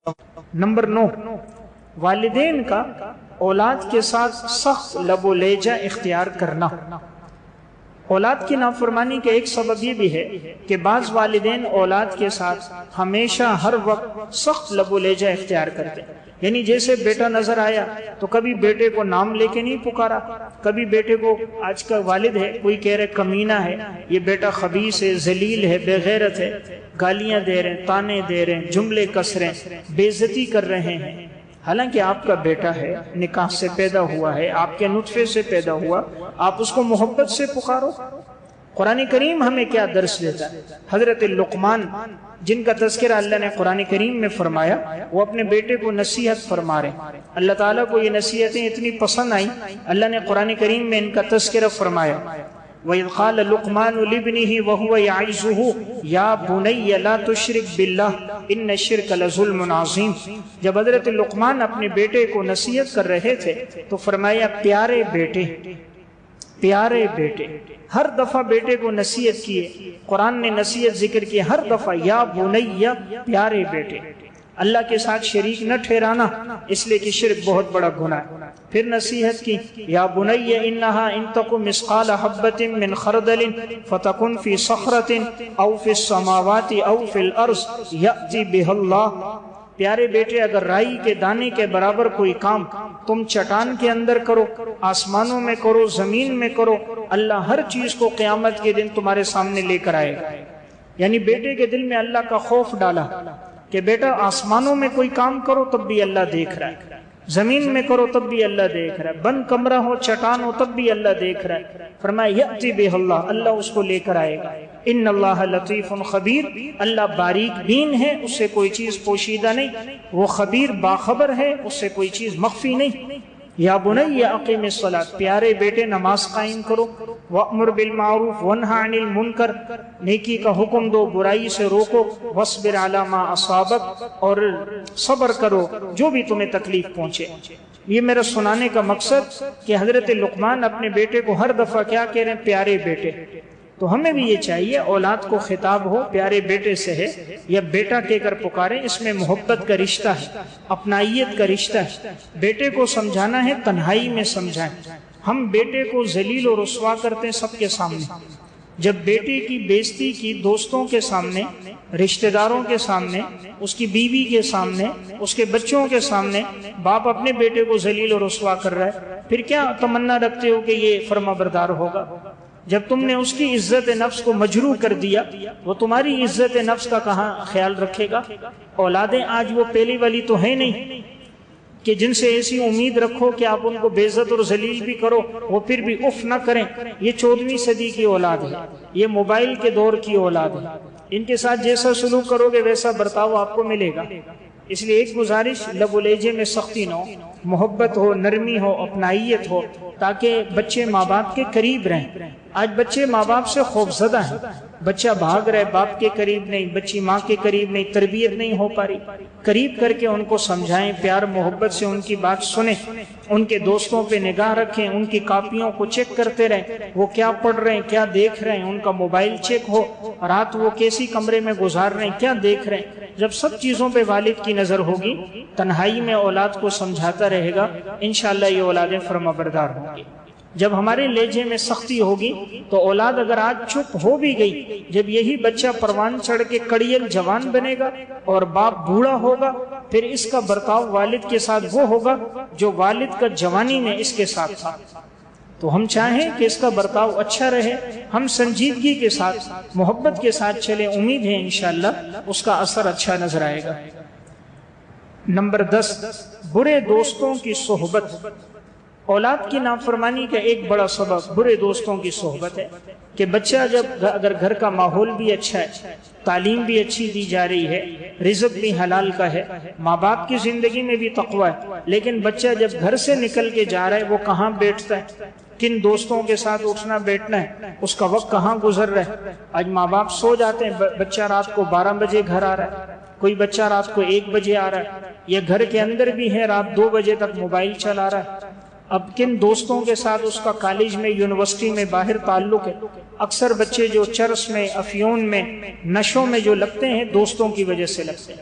Number 9، والدین کا اولاد کے ساتھ سخت لب و لہجہ اختیار کرنا۔ اولاد کی نافرمانی کا ایک سبب یہ بھی ہے کہ بعض والدین اولاد کے ساتھ ہمیشہ ہر وقت سخت لب و لہجہ اختیار کرتے ہیں، یعنی جیسے بیٹا نظر آیا تو کبھی بیٹے کو نام لے کے نہیں پکارا، کبھی بیٹے کو، آج کا والد ہے کوئی کہہ رہے کمینہ ہے، یہ بیٹا خبیث ہے، ذلیل ہے، بے غیرت ہے، گالیاں دے رہے ہیں، تانے دے رہے ہیں، جملے کس رہے ہیں، بے عزتی کر رہے ہیں، حالانکہ آپ کا بیٹا ہے، نکاح سے پیدا ہوا ہے، آپ کے نطفے سے پیدا ہوا، آپ اس کو محبت سے پکارو۔ قرآن کریم ہمیں کیا درس دیتا ہے؟ حضرت لقمان جن کا تذکرہ اللہ نے قرآن کریم میں فرمایا، وہ اپنے بیٹے کو نصیحت فرما رہے ہیں۔ اللہ تعالیٰ کو یہ نصیحتیں اتنی پسند آئیں، اللہ نے قرآن کریم میں ان کا تذکرہ فرمایا۔ وَإِذْ قَالَ لُقْمَانُ لِابْنِهِ وَهُوَ يَعِظُهُ يَا بُنَيَّ لَا تُشْرِكْ بِاللَّهِ إِنَّ الشِّرْكَ لَظُلْمٌ عَظِيمٌ۔ جب حضرت لقمان اپنے بیٹے کو نصیحت کر رہے تھے تو فرمایا پیارے بیٹے، پیارے بیٹے۔ ہر دفعہ بیٹے کو نصیحت کیے، قرآن نے نصیحت ذکر کی، ہر دفعہ یا بنی، پیارے بیٹے۔ اللہ کے ساتھ شریک نہ ٹھہرانا، اس لیے کہ شرک بہت بڑا گناہ ہے۔ پھر نصیحت کی، یا بنی انہا ان تک مثقال حبۃ من خردل فتکن فی صخرۃ او فی السماوات او فی الارض یأتی بہ اللہ۔ پیارے بیٹے، اگر رائی کے دانے کے برابر کوئی کام تم چٹان کے اندر کرو، آسمانوں میں کرو، زمین میں کرو، اللہ ہر چیز کو قیامت کے دن تمہارے سامنے لے کر آئے گا۔ یعنی بیٹے کے دل میں اللہ کا خوف ڈالا کہ بیٹا آسمانوں میں کوئی کام کرو تب بھی اللہ دیکھ رہا ہے، زمین میں کرو تب بھی اللہ دیکھ رہا ہے، بند کمرہ ہو، چٹان ہو، تب بھی اللہ دیکھ رہا ہے۔ فرمایا یأتی بہ اللہ، اللہ اس کو لے کر آئے گا۔ ان اللہ لطیف خبیر، اللہ باریک بین ہے، اس سے کوئی چیز پوشیدہ نہیں، وہ خبیر باخبر ہے، اس سے کوئی چیز مخفی نہیں۔ یا بنی اقیم الصلاۃ، پیارے بیٹے نماز قائم کرو، وامر بالمعروف وانہی عن المنکر، نیکی کا حکم دو، برائی سے روکو، واصبر علی ما اصابک، اور صبر کرو جو بھی تمہیں تکلیف پہنچے۔ یہ میرا سنانے کا مقصد کہ حضرت لقمان اپنے بیٹے کو ہر دفعہ کیا کہہ رہے ہیں؟ پیارے بیٹے۔ تو ہمیں بھی یہ چاہیے، اولاد کو خطاب ہو پیارے بیٹے سے ہے یا بیٹا کہہ کر پکاریں، اس میں محبت کا رشتہ ہے، اپنائیت کا رشتہ ہے۔ بیٹے کو سمجھانا ہے، تنہائی میں سمجھائیں۔ ہم بیٹے کو ذلیل و رسوا کرتے ہیں سب کے سامنے۔ جب بیٹے کی بےزتی کی دوستوں کے سامنے، رشتہ داروں کے سامنے، اس کی بیوی کے سامنے، اس کے بچوں کے سامنے باپ اپنے بیٹے کو ذلیل و رسوا کر رہا ہے، پھر کیا تمنا رکھتے ہو کہ یہ فرما بردار ہوگا؟ جب تم نے اس کی عزت نفس کو مجروح کر دیا، وہ تمہاری عزت نفس کا کہاں خیال رکھے گا؟ اولادیں آج وہ پہلی والی تو ہے نہیں کہ جن سے ایسی امید رکھو کہ آپ ان کو بے عزت اور ذلیل بھی کرو وہ پھر بھی اف نہ کریں۔ یہ 14ویں صدی کی اولاد ہے، یہ موبائل کے دور کی اولاد ہے، ان کے ساتھ جیسا سلوک کرو گے ویسا برتاؤ آپ کو ملے گا۔ اس لیے ایک گزارش، لب و لہجے میں سختی نہ ہو، محبت ہو، نرمی ہو، اپنائیت ہو، تاکہ بچے ماں باپ کے قریب رہیں۔ آج بچے ماں باپ سے خوفزدہ ہیں، بچہ بھاگ رہے، باپ کے قریب نہیں، بچی ماں کے قریب نہیں، تربیت نہیں ہو پا رہی۔ قریب کر کے ان کو سمجھائیں، پیار محبت سے ان کی بات سنیں، ان کے دوستوں پہ نگاہ رکھیں، ان کی کاپیوں کو چیک کرتے رہیں، وہ کیا پڑھ رہے ہیں، کیا دیکھ رہے ہیں، ان کا موبائل چیک ہو، رات وہ کیسی کمرے میں گزار رہے ہیں، کیا دیکھ رہے ہیں۔ جب سب چیزوں پہ والد کی نظر ہوگی، تنہائی میں اولاد کو سمجھاتا رہے گا، انشاءاللہ یہ اولادیں فرما بردار ہوں گی۔ جب ہمارے لہجے میں سختی ہوگی تو اولاد اگر آج چپ ہو بھی گئی، جب یہی بچہ پروان چڑھ کے کڑیل جوان بنے گا اور باپ بوڑھا ہوگا، پھر اس کا برتاؤ والد کے ساتھ وہ ہوگا جو والد کا جوانی میں اس کے ساتھ تھا۔ تو ہم چاہیں کہ اس کا برتاؤ اچھا رہے، ہم سنجیدگی کے ساتھ، محبت کے ساتھ چلیں، امید ہے انشاءاللہ اس کا اثر اچھا نظر آئے گا۔ نمبر 10، برے دوستوں کی صحبت۔ اولاد کی نافرمانی کا ایک بڑا سبب برے دوستوں کی صحبت ہے کہ بچہ جب اگر گھر کا ماحول بھی اچھا ہے، تعلیم بھی اچھی دی جا رہی ہے، رزق بھی حلال کا ہے، ماں باپ کی زندگی میں بھی تقوی ہے، لیکن بچہ جب گھر سے نکل کے جا رہا ہے وہ کہاں بیٹھتا ہے، کن دوستوں کے ساتھ اٹھنا بیٹھنا ہے، اس کا وقت کہاں گزر رہا ہے۔ آج ماں باپ سو جاتے ہیں، بچہ رات کو 12 بجے گھر آ رہا ہے، کوئی بچہ رات کو 1 بجے آ رہا ہے، یہ گھر کے اندر بھی ہے، رات 2 بجے تک موبائل چلا رہا ہے۔ اب کن دوستوں کے ساتھ اس کا کالج میں، یونیورسٹی میں، باہر تعلق ہے۔ اکثر بچے جو چرس میں، افیون میں، نشوں میں جو لگتے ہیں دوستوں کی وجہ سے لگتے ہیں۔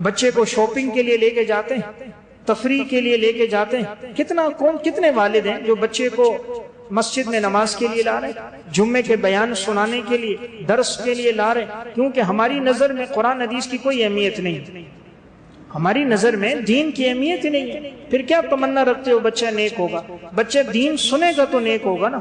بچے کو شاپنگ کے لیے لے کے جاتے ہیں، تفریح کے لیے لے کے جاتے ہیں، کتنے والد ہیں جو بچے کو مسجد میں نماز کے لیے لا رہے ہیں، جمعے کے بیان سنانے کے لیے، درس کے لیے لا رہے ہیں، کیونکہ ہماری نظر میں قرآن حدیث کی کوئی اہمیت نہیں، ہماری نظر میں دین کی اہمیت ہی نہیں ہے۔ پھر کیا تمنا رکھتے ہو بچہ نیک ہوگا؟ بچہ دین سنے گا تو نیک ہوگا نا،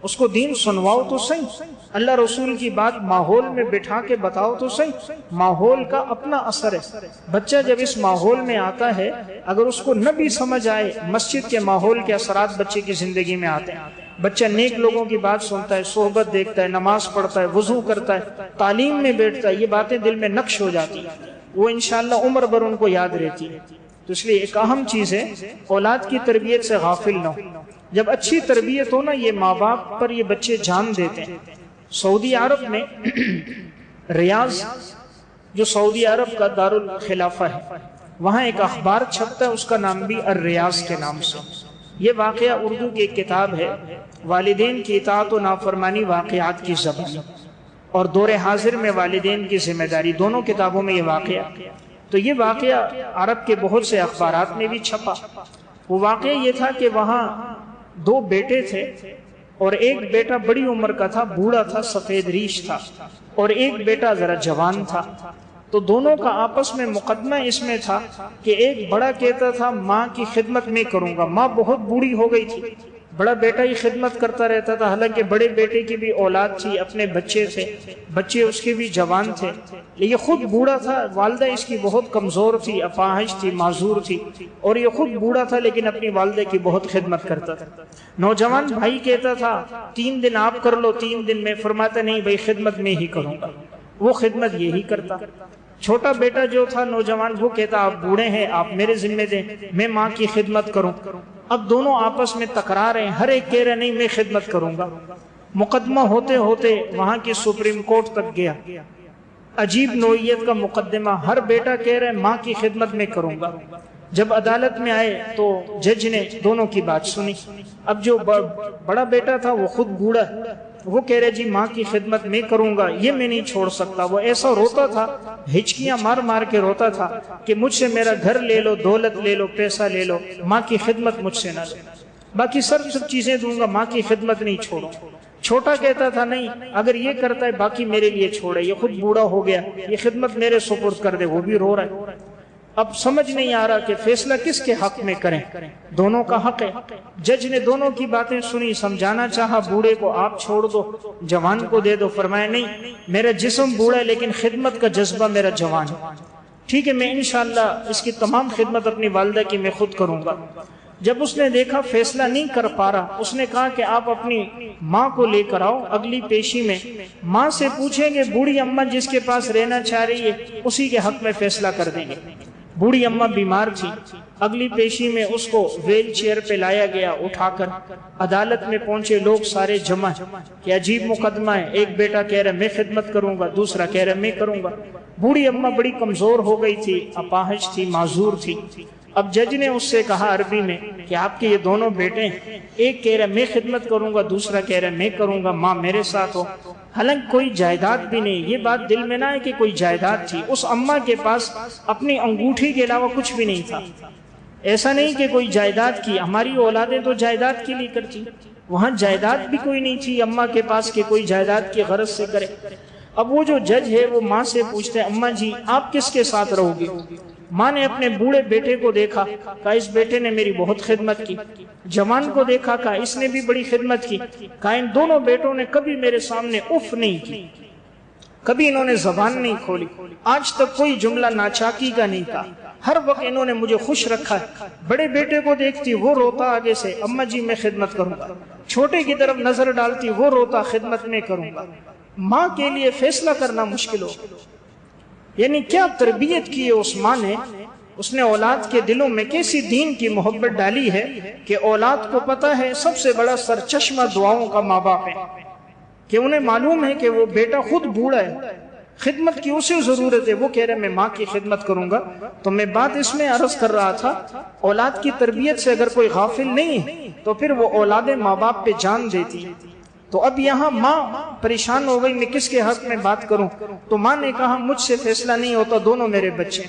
اس کو دین سنواؤ تو صحیح، اللہ رسول کی بات ماحول میں بٹھا کے بتاؤ تو صحیح۔ ماحول کا اپنا اثر ہے، بچہ جب اس ماحول میں آتا ہے، اگر اس کو نہ بھی سمجھ آئے، مسجد کے ماحول کے اثرات بچے کی زندگی میں آتے ہیں۔ بچہ نیک لوگوں کی بات سنتا ہے، صحبت دیکھتا ہے، نماز پڑھتا ہے، وضو کرتا ہے، تعلیم میں بیٹھتا ہے، یہ باتیں دل میں نقش ہو جاتی ہیں، وہ انشاءاللہ عمر بھر ان کو یاد رہتی ہے۔ تو اس لیے ایک اہم چیز ہے اولاد کی تربیت سے غافل نہ ہو۔ جب اچھی تربیت ہو نا، یہ ماں باپ پر یہ بچے جان دیتے ہیں۔ سعودی عرب میں ریاض، جو سعودی عرب کا دارالخلافہ ہے، وہاں ایک اخبار چھپتا ہے، اس کا نام بھی الریاض کے نام سے۔ یہ واقعہ اردو کی ایک کتاب ہے، والدین کی اطاعت و نافرمانی واقعات کی زبان، اور دور حاضر میں والدین کی ذمہ داری، دونوں کتابوں میں یہ واقعہ۔ تو یہ واقعہ عرب کے بہت سے اخبارات میں بھی چھپا۔ وہ واقعہ یہ تھا کہ وہاں دو بیٹے تھے، اور ایک بیٹا بڑی عمر کا تھا، بوڑھا تھا، سفید ریش تھا، اور ایک بیٹا ذرا جوان تھا۔ تو دونوں کا آپس میں مقدمہ اس میں تھا کہ ایک بڑا کہتا تھا ماں کی خدمت میں کروں گا، ماں بہت بوڑھی ہو گئی تھی، بڑا بیٹا ہی خدمت کرتا رہتا تھا، حالانکہ بڑے بیٹے کی بھی اولاد تھی، اپنے بچے تھے، بچے اس کے بھی جوان تھے، یہ خود بوڑھا تھا، والدہ اس کی بہت کمزور تھی، اپاہج تھی، معذور تھی، اور یہ خود بوڑھا تھا لیکن اپنی والدہ کی بہت خدمت کرتا تھا۔ نوجوان بھائی کہتا تھا 3 دن آپ کر لو، 3 دن میں، فرماتا نہیں بھائی خدمت میں ہی کروں گا، وہ خدمت یہی کرتا۔ چھوٹا بیٹا جو تھا نوجوان، وہ کہتا آپ بوڑھے ہیں، آپ میرے ذمہ دیں، میں ماں کی خدمت کروں۔ اب دونوں آپس میں ٹکرا رہے ہیں، ہر ایک کہہ رہا نہیں میں خدمت کروں گا۔ مقدمہ ہوتے ہوتے وہاں کی سپریم کورٹ تک گیا، عجیب نوعیت کا مقدمہ، ہر بیٹا کہہ رہا ہے ماں کی خدمت میں کروں گا۔ جب عدالت میں آئے تو جج نے دونوں کی بات سنی۔ اب جو بڑا بیٹا تھا وہ خود بوڑھا، وہ کہہ رہے جی ماں کی خدمت میں کروں گا، یہ میں نہیں چھوڑ سکتا۔ وہ ایسا روتا تھا، ہچکیاں مار مار کے روتا تھا کہ مجھ سے میرا گھر لے لو، دولت لے لو، پیسہ لے لو، ماں کی خدمت مجھ سے نہ لو، باقی سب چیزیں دوں گا، ماں کی خدمت نہیں چھوڑو۔ چھوٹا کہتا تھا نہیں، اگر یہ کرتا ہے باقی میرے لیے چھوڑے، یہ خود بوڑھا ہو گیا، یہ خدمت میرے سپرد کر دے، وہ بھی رو رہا ہے۔ اب سمجھ نہیں آ رہا کہ فیصلہ کس کے حق میں کریں، دونوں کا حق ہے۔ جج نے دونوں کی باتیں سنی، سمجھانا چاہا بوڑھے کو آپ چھوڑ دو، جوان کو دے دو، فرمایا نہیں میرا جسم بوڑھا ہے لیکن خدمت کا جذبہ میرا جوان ہے، ٹھیک ہے میں انشاءاللہ اس کی تمام خدمت اپنی والدہ کی میں خود کروں گا۔ جب اس نے دیکھا فیصلہ نہیں کر پا رہا، اس نے کہا کہ آپ اپنی ماں کو لے کر آؤ، اگلی پیشی میں ماں سے پوچھیں گے، بوڑھی اماں جس کے پاس رہنا چاہ رہی ہے اسی کے حق میں فیصلہ کر دیں گے۔ بوڑھی اماں بیمار تھی، اگلی پیشی میں اس کو ویل چیئر پہ لایا گیا، اٹھا کر عدالت میں پہنچے، لوگ سارے جمع کہ عجیب مقدمہ ہے، ایک بیٹا کہہ رہا میں خدمت کروں گا، دوسرا کہہ رہا میں کروں گا۔ بوڑھی اماں بڑی کمزور ہو گئی تھی، اپاہج تھی، معذور تھی۔ اب جج نے اس سے کہا عربی میں کہ آپ کے یہ دونوں بیٹے ہیں، ایک کہہ رہا میں خدمت کروں گا، دوسرا کہہ رہا میں کروں گا، ماں میرے ساتھ ہو، حالانکہ کوئی جائیداد بھی نہیں۔ یہ بات دل میں نہ ہے کہ کوئی جائیداد تھی، اس اماں کے پاس اپنی انگوٹھی کے علاوہ کچھ بھی نہیں تھا۔ ایسا نہیں کہ کوئی جائیداد کی، ہماری اولادیں تو جائیداد کے لیے کرتی، وہاں جائیداد بھی کوئی نہیں تھی اماں کے پاس کہ کوئی جائیداد کی غرض سے کرے۔ اب وہ جو جج ہے وہ ماں سے پوچھتے ہیں اماں جی آپ کس کے ساتھ رہو گے؟ ماں نے اپنے بوڑھے بیٹے کو دیکھا، کہا اس بیٹے نے میری بہت خدمت کی۔ جوان کو دیکھا، کہا اس نے بھی بڑی خدمت کی۔ کہا ان دونوں بیٹوں نے کبھی میرے سامنے اف نہیں کی، کبھی انہوں نے زبان نہیں کھولی، آج تک کوئی جملہ ناچاکی کا نہیں تھا، ہر وقت انہوں نے مجھے خوش رکھا ہے۔ بڑے بیٹے کو دیکھتی وہ روتا آگے سے، اماں جی میں خدمت کروں گا، چھوٹے کی طرف نظر ڈالتی وہ روتا خدمت میں کروں گا۔ ماں کے لیے فیصلہ کرنا مشکل ہو، یعنی کیا تربیت کی ہے اس ماں نے، اس نے اولاد کے دلوں میں کیسی دین کی محبت ڈالی ہے کہ اولاد کو پتا ہے سب سے بڑا سرچشمہ دعاؤں کا ماں باپ ہے، کہ انہیں معلوم ہے کہ وہ بیٹا خود بوڑھا ہے، خدمت کی اسے ضرورت ہے، وہ کہہ رہے میں ماں کی خدمت کروں گا۔ تو میں بات اس میں عرض کر رہا تھا، اولاد کی تربیت سے اگر کوئی غافل نہیں ہے تو پھر وہ اولادیں ماں باپ پہ جان دیتی، تو اب یہاں ماں پریشان ہو گئی میں کس کے حق میں بات کروں، تو ماں نے کہا مجھ سے فیصلہ نہیں ہوتا، دونوں میرے بچے،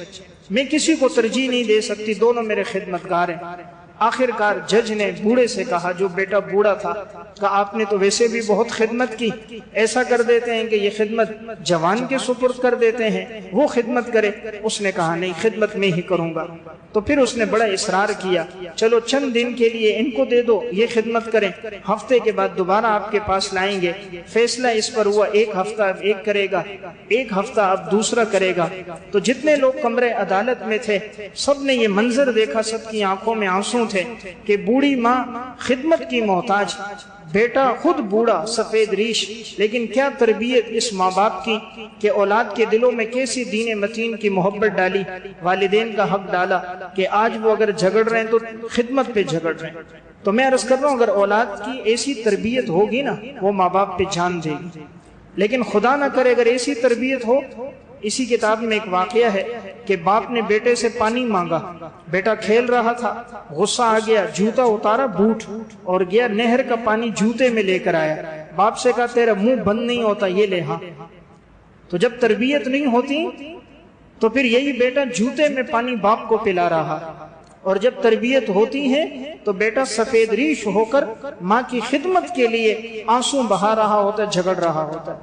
میں کسی کو ترجیح نہیں دے سکتی، دونوں میرے خدمتگار ہیں۔ آخر کار جج نے بوڑھے سے کہا، جو بیٹا بوڑھا تھا، کہا آپ نے تو ویسے بھی بہت خدمت کی، ایسا کر دیتے ہیں کہ یہ خدمت جوان کے سپرد کر دیتے ہیں، وہ خدمت کرے۔ اس نے کہا نہیں، خدمت میں ہی کروں گا۔ تو پھر اس نے بڑا اصرار کیا، چلو چند دن کے لیے ان کو دے دو، یہ خدمت کریں، ہفتے کے بعد دوبارہ آپ کے پاس لائیں گے۔ فیصلہ اس پر ہوا، ایک ہفتہ اب ایک کرے گا، ایک ہفتہ اب دوسرا کرے گا۔ تو جتنے لوگ کمرے عدالت میں تھے سب نے یہ منظر دیکھا، سب کی آنکھوں میں آنسو تھے کہ بوڑھی ماں خدمت کی محتاج، بیٹا خود بوڑھا سفید ریش، لیکن کیا تربیت اس ماں باپ کی کہ اولاد کے دلوں میں کیسی دین متین کی محبت ڈالی، والدین کا حق ڈالا کہ آج وہ اگر جھگڑ رہے ہیں تو خدمت پہ جھگڑ رہے ہیں۔ تو میں عرض کر رہا ہوں اگر اولاد کی ایسی تربیت ہوگی نا، وہ ماں باپ پہ جان دے گی، لیکن خدا نہ کرے اگر ایسی تربیت ہو۔ اسی کتاب میں ایک واقعہ ہے کہ باپ نے بیٹے سے پانی مانگا، بیٹا کھیل رہا تھا، غصہ آ گیا، جوتا اتارا بوٹ اور گیا نہر کا پانی جوتے میں لے کر آیا۔ باپ سے کہا تیرا منہ بند نہیں ہوتا، یہ لے۔ ہاں، تو جب تربیت نہیں ہوتی تو پھر یہی بیٹا جوتے میں پانی باپ کو پلا رہا، اور جب تربیت ہوتی ہے تو بیٹا سفید ریش ہو کر ماں کی خدمت کے لیے آنسو بہا رہا ہوتا، جھگڑ رہا ہوتا۔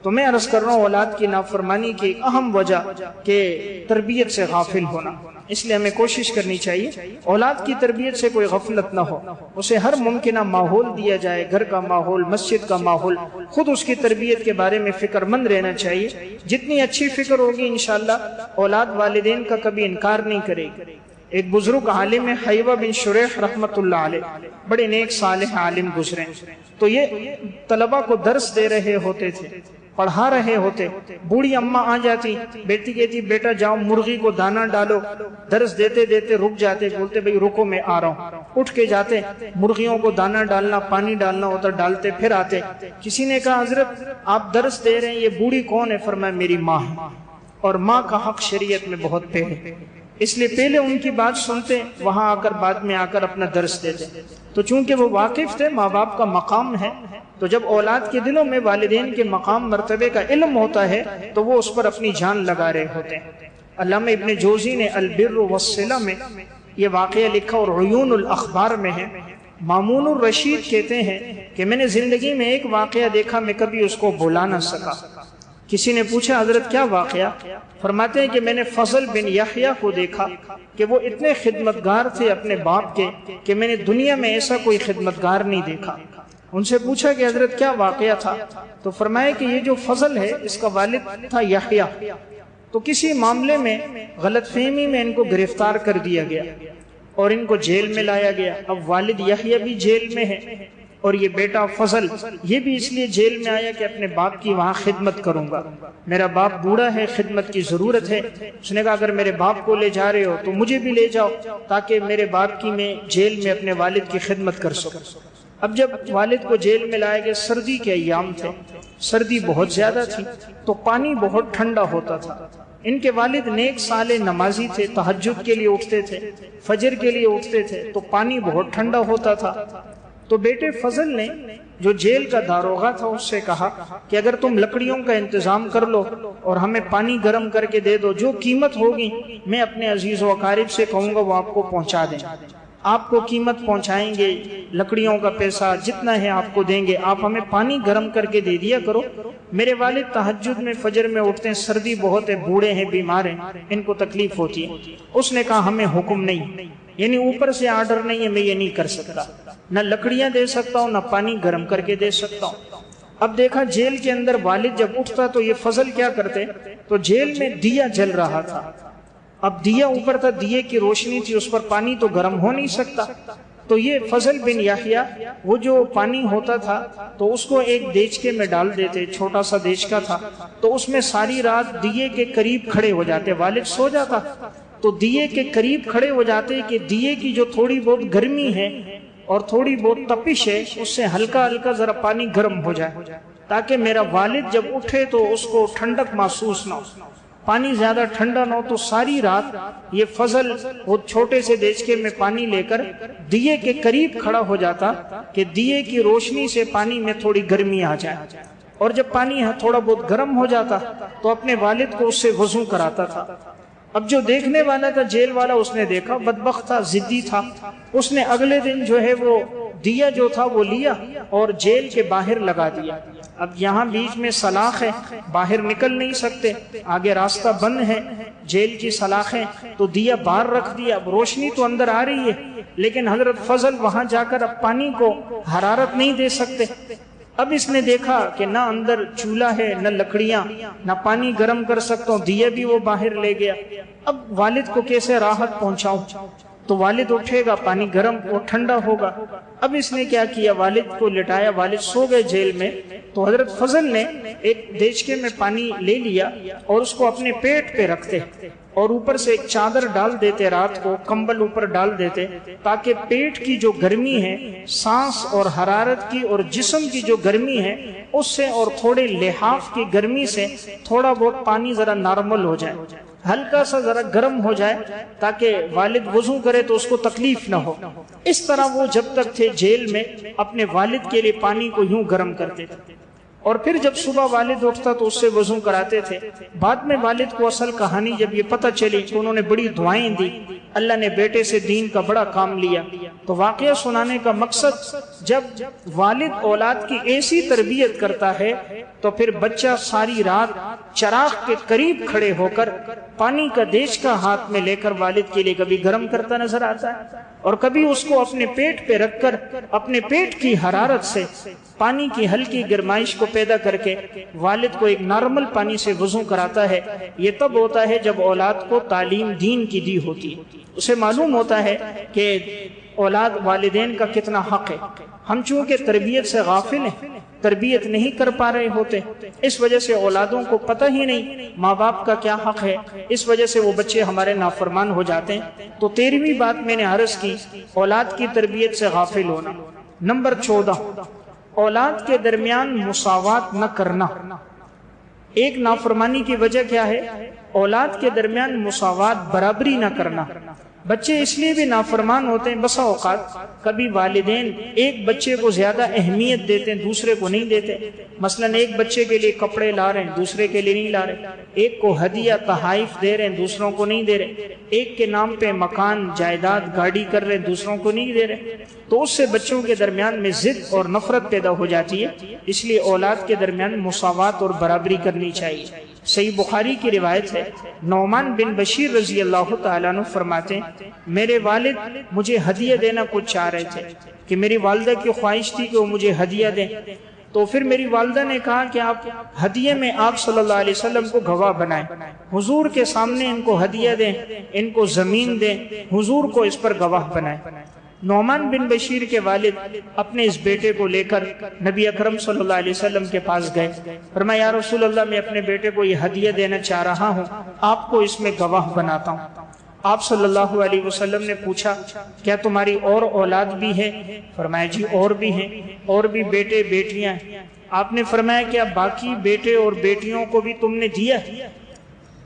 تو میں عرض کر رہا ہوں اولاد کی نافرمانی کی اہم وجہ کہ تربیت سے غافل ہونا، اس لیے ہمیں کوشش کرنی چاہیے اولاد کی تربیت سے کوئی غفلت نہ ہو، اسے ہر ممکنہ ماحول دیا جائے، گھر کا ماحول، مسجد کا ماحول، خود اس کی تربیت کے بارے میں فکر مند رہنا چاہیے۔ جتنی اچھی فکر ہوگی انشاءاللہ اولاد والدین کا کبھی انکار نہیں کرے گی۔ ایک بزرگ عالم ہے حیوہ بن شریح رحمت اللہ علیہ، بڑے نیک صالح عالم گزرے، تو یہ طلبہ کو درس دے رہے ہوتے تھے، پڑھا رہے ہوتے، بوڑھی اماں آ جاتی، بیٹی کہتی بیٹا جاؤ مرغی کو دانا ڈالو، درس دیتے دیتے رک جاتے، بولتے بھئی رکو میں آ رہا ہوں، اٹھ کے جاتے، مرغیوں کو دانا ڈالنا پانی ڈالنا ہوتا، ڈالتے پھر آتے۔ کسی نے کہا حضرت آپ درس دے رہے ہیں، یہ بوڑھی کون ہے؟ فرمایا میری ماں ہے، اور ماں کا حق شریعت میں بہت پہلے، اس لیے پہلے ان کی بات سنتے، وہاں آ کر بعد میں آ کر اپنا درس دیتے۔ تو چونکہ وہ واقف تھے ماں باپ کا مقام ہے، تو جب اولاد کے دلوں میں والدین کے مقام مرتبے کا علم ہوتا ہے تو وہ اس پر اپنی جان لگا رہے ہوتے ہیں۔ علامہ ابن جوزی نے البر والصلہ میں یہ واقعہ لکھا، اور عیون الاخبار میں ہے۔ مامون الرشید کہتے ہیں کہ میں نے زندگی میں ایک واقعہ دیکھا، میں کبھی اس کو بھلا نہ سکا۔ کسی نے پوچھا حضرت کیا واقعہ؟ فرماتے ہیں کہ میں نے فضل بن یحییٰ کو دیکھا کہ وہ اتنے خدمتگار تھے اپنے باپ کے کہ میں نے دنیا میں ایسا کوئی خدمتگار نہیں دیکھا۔ ان سے پوچھا کہ حضرت کیا واقعہ تھا؟ تو فرمایا کہ یہ جو فضل ہے اس کا والد تھا یحییٰ، تو کسی معاملے میں غلط فہمی میں ان کو گرفتار کر دیا گیا اور ان کو جیل میں لایا گیا۔ اب والد یحییٰ بھی جیل میں ہے اور یہ بیٹا فضل یہ بھی اس لیے جیل میں آیا کہ اپنے باپ کی وہاں خدمت کروں گا، میرا باپ بوڑھا ہے، خدمت کی ضرورت ہے۔ اس نے کہا اگر میرے باپ کو لے جا رہے ہو تو مجھے بھی لے جاؤ تاکہ میرے باپ کی میں جیل میں اپنے والد کی خدمت کر سکوں۔ اب جب والد کو جیل میں لائے گئے، سردی کے ایام تھے، سردی بہت زیادہ تھی تو پانی بہت ٹھنڈا ہوتا تھا۔ ان کے والد نیک صالح نمازی تھے، تہجد کے لیے اٹھتے تھے، فجر کے لیے اٹھتے تھے، تو پانی بہت ٹھنڈا ہوتا تھا۔ تو بیٹے فضل نے جو جیل کا داروغہ تھا اس سے کہا کہ اگر تم لکڑیوں کا انتظام کر لو اور ہمیں پانی گرم کر کے دے دو، جو قیمت ہوگی میں اپنے عزیز و اقارب سے کہوں گا وہ آپ کو پہنچا دیں، آپ کو قیمت پہنچائیں گے، لکڑیوں کا پیسہ جتنا ہے آپ کو دیں گے، آپ ہمیں پانی گرم کر کے دے دیا کرو۔ میرے والد تہجد میں فجر میں اٹھتے ہیں، سردی بہت ہے، بوڑھے ہیں، بیمار ہیں، ان کو تکلیف ہوتی ہے۔ اس نے کہا ہمیں حکم نہیں، یعنی اوپر سے آرڈر نہیں ہے، میں یہ نہیں کر سکتا، نہ لکڑیاں دے سکتا ہوں نہ پانی گرم کر کے دے سکتا ہوں۔ اب دیکھا جیل کے اندر والد جب اٹھتا تو یہ فضل کیا کرتے، تو جیل میں دیا جل رہا تھا، اب دیا اوپر تھا، دیے کی روشنی تھی، اس پر پانی تو گرم ہو نہیں سکتا، تو یہ فضل بن یحییٰ وہ جو پانی ہوتا تھا تو اس کو ایک دیچکے میں ڈال دیتے، چھوٹا سا دیچکا تھا، تو اس میں ساری رات دیے کے قریب کھڑے ہو جاتے، والد سو جاتا تو دیے کے قریب کھڑے ہو جاتے کہ دیے کی جو تھوڑی بہت گرمی ہے اور تھوڑی بہت تپش ہے اس سے ہلکا ہلکا ذرا پانی گرم ہو جائے، تاکہ میرا والد جب اٹھے تو اس کو ٹھنڈک محسوس نہ ہو۔ پانی زیادہ ٹھنڈا نہ ہو تو ساری رات یہ فضل وہ چھوٹے سے دیچکے میں پانی لے کر دیے کے قریب کھڑا ہو جاتا کہ دیے کی روشنی سے پانی میں تھوڑی گرمی آ جائے، اور جب پانی تھوڑا بہت گرم ہو جاتا تو اپنے والد کو اس سے وضو کراتا تھا۔ اب جو دیکھنے والا تھا جیل والا، اس نے دیکھا، بدبخت تھا، ضدی تھا، اس نے اگلے دن جو ہے وہ دیا جو تھا وہ لیا اور جیل کے باہر لگا دیا۔ اب یہاں بیچ میں سلاخ ہے، باہر نکل نہیں سکتے، آگے راستہ بند ہے، جیل کی سلاخیں، تو دیا باہر رکھ دیا۔ اب روشنی تو اندر آ رہی ہے لیکن حضرت فضل وہاں جا کر اب پانی کو حرارت نہیں دے سکتے۔ اب اس نے دیکھا کہ نہ اندر چولہا ہے، نہ لکڑیاں، نہ پانی گرم کر سکتا ہوں، دیا بھی وہ باہر لے گیا۔ اب والد کو کیسے راحت پہنچاؤں؟ تو والد اٹھے گا، پانی گرم اور ٹھنڈا ہوگا۔ اب اس نے کیا کیا، والد کو لٹایا، والد سو گئے جیل میں، تو حضرت فضل نے ایک دیچکے میں پانی لے لیا اور اس کو اپنے پیٹ پہ رکھتے اور اوپر سے ایک چادر ڈال دیتے، رات کو کمبل اوپر ڈال دیتے تاکہ پیٹ کی جو گرمی ہے، سانس اور حرارت کی اور جسم کی جو گرمی ہے اس سے اور تھوڑے لحاف کی گرمی سے تھوڑا بہت پانی ذرا نارمل ہو جائے، ہلکا سا ذرا گرم ہو جائے تاکہ والد وضو کرے تو اس کو تکلیف نہ ہو۔ اس طرح وہ جب تک تھے جیل میں اپنے والد کے لیے پانی کو یوں گرم کرتے تھے، اور پھر جب صبح والد اٹھتا تو اس سے وضو کراتے تھے۔ بعد میں والد کو اصل کہانی جب یہ پتہ چلی کہ انہوں نے بڑی دعائیں دی، اللہ نے بیٹے سے دین کا بڑا کام لیا، تو واقعہ سنانے کا مقصد جب والد اولاد کی ایسی تربیت کرتا ہے تو پھر بچہ ساری رات چراغ کے قریب کھڑے ہو کر پانی کا دیچکا ہاتھ میں لے کر والد کے لیے کبھی گرم کرتا نظر آتا ہے، اور کبھی اس کو اپنے پیٹ پہ رکھ کر اپنے پیٹ کی حرارت سے پانی کی ہلکی گرمائش کو پیدا کر کے والد کو ایک نارمل پانی سے وضو کراتا ہے۔ یہ تب ہوتا ہے جب اولاد کو تعلیم دین کی دی ہوتی ہے، اسے معلوم ہوتا ہے کہ اولاد والدین کا کتنا حق ہے۔ ہم چونکہ تربیت سے غافل ہیں، تربیت نہیں کر پا رہے ہوتے، اس وجہ سے اولادوں کو پتہ ہی نہیں ماں باپ کا کیا حق ہے، اس وجہ سے وہ بچے ہمارے نافرمان ہو جاتے ہیں۔ تو 13ویں بات میں نے عرض کی، اولاد کی تربیت سے غافل ہونا۔ نمبر 14، اولاد کے درمیان مساوات نہ کرنا۔ ایک نافرمانی کی وجہ کیا ہے؟ اولاد کے درمیان مساوات، برابری نہ کرنا۔ بچے اس لیے بھی نافرمان ہوتے ہیں، بسا اوقات کبھی والدین ایک بچے کو زیادہ اہمیت دیتے ہیں، دوسرے کو نہیں دیتے۔ مثلا ایک بچے کے لیے کپڑے لا رہے ہیں، دوسرے کے لیے نہیں لا رہے، ایک کو ہدیہ تحائف دے رہے ہیں، دوسروں کو نہیں دے رہے، ایک کے نام پہ مکان، جائیداد، گاڑی کر رہے ہیں، دوسروں کو نہیں دے رہے، تو اس سے بچوں کے درمیان میں ضد اور نفرت پیدا ہو جاتی ہے۔ اس لیے اولاد کے درمیان مساوات اور برابری کرنی چاہیے۔ صحیح بخاری کی روایت ہے، نعمان بن بشیر رضی اللہ تعالیٰ عنہ فرماتے ہیں، میرے والد مجھے ہدیہ دینا کچھ چاہ رہے تھے کہ میری والدہ کی خواہش تھی کہ وہ مجھے ہدیہ دیں، تو پھر میری والدہ نے کہا کہ آپ ہدیے میں آپ صلی اللہ علیہ وسلم کو گواہ بنائیں، حضور کے سامنے ان کو ہدیہ دیں، ان کو زمین دیں، حضور کو اس پر گواہ بنائیں۔ نعمان بن بشیر کے والد اپنے اس بیٹے کو لے کر نبی اکرم صلی اللہ علیہ وسلم کے پاس گئے، فرمایا یا رسول اللہ، میں اپنے بیٹے کو یہ ہدیہ دینا چاہ رہا ہوں، آپ کو اس میں گواہ بناتا ہوں۔ آپ صلی اللہ علیہ وسلم نے پوچھا کیا تمہاری اور اولاد بھی ہے؟ فرمایا جی اور بھی ہیں، اور بھی بیٹے بیٹیاں ہیں۔ آپ نے فرمایا کیا باقی بیٹے اور بیٹیوں کو بھی تم نے دیا ہے؟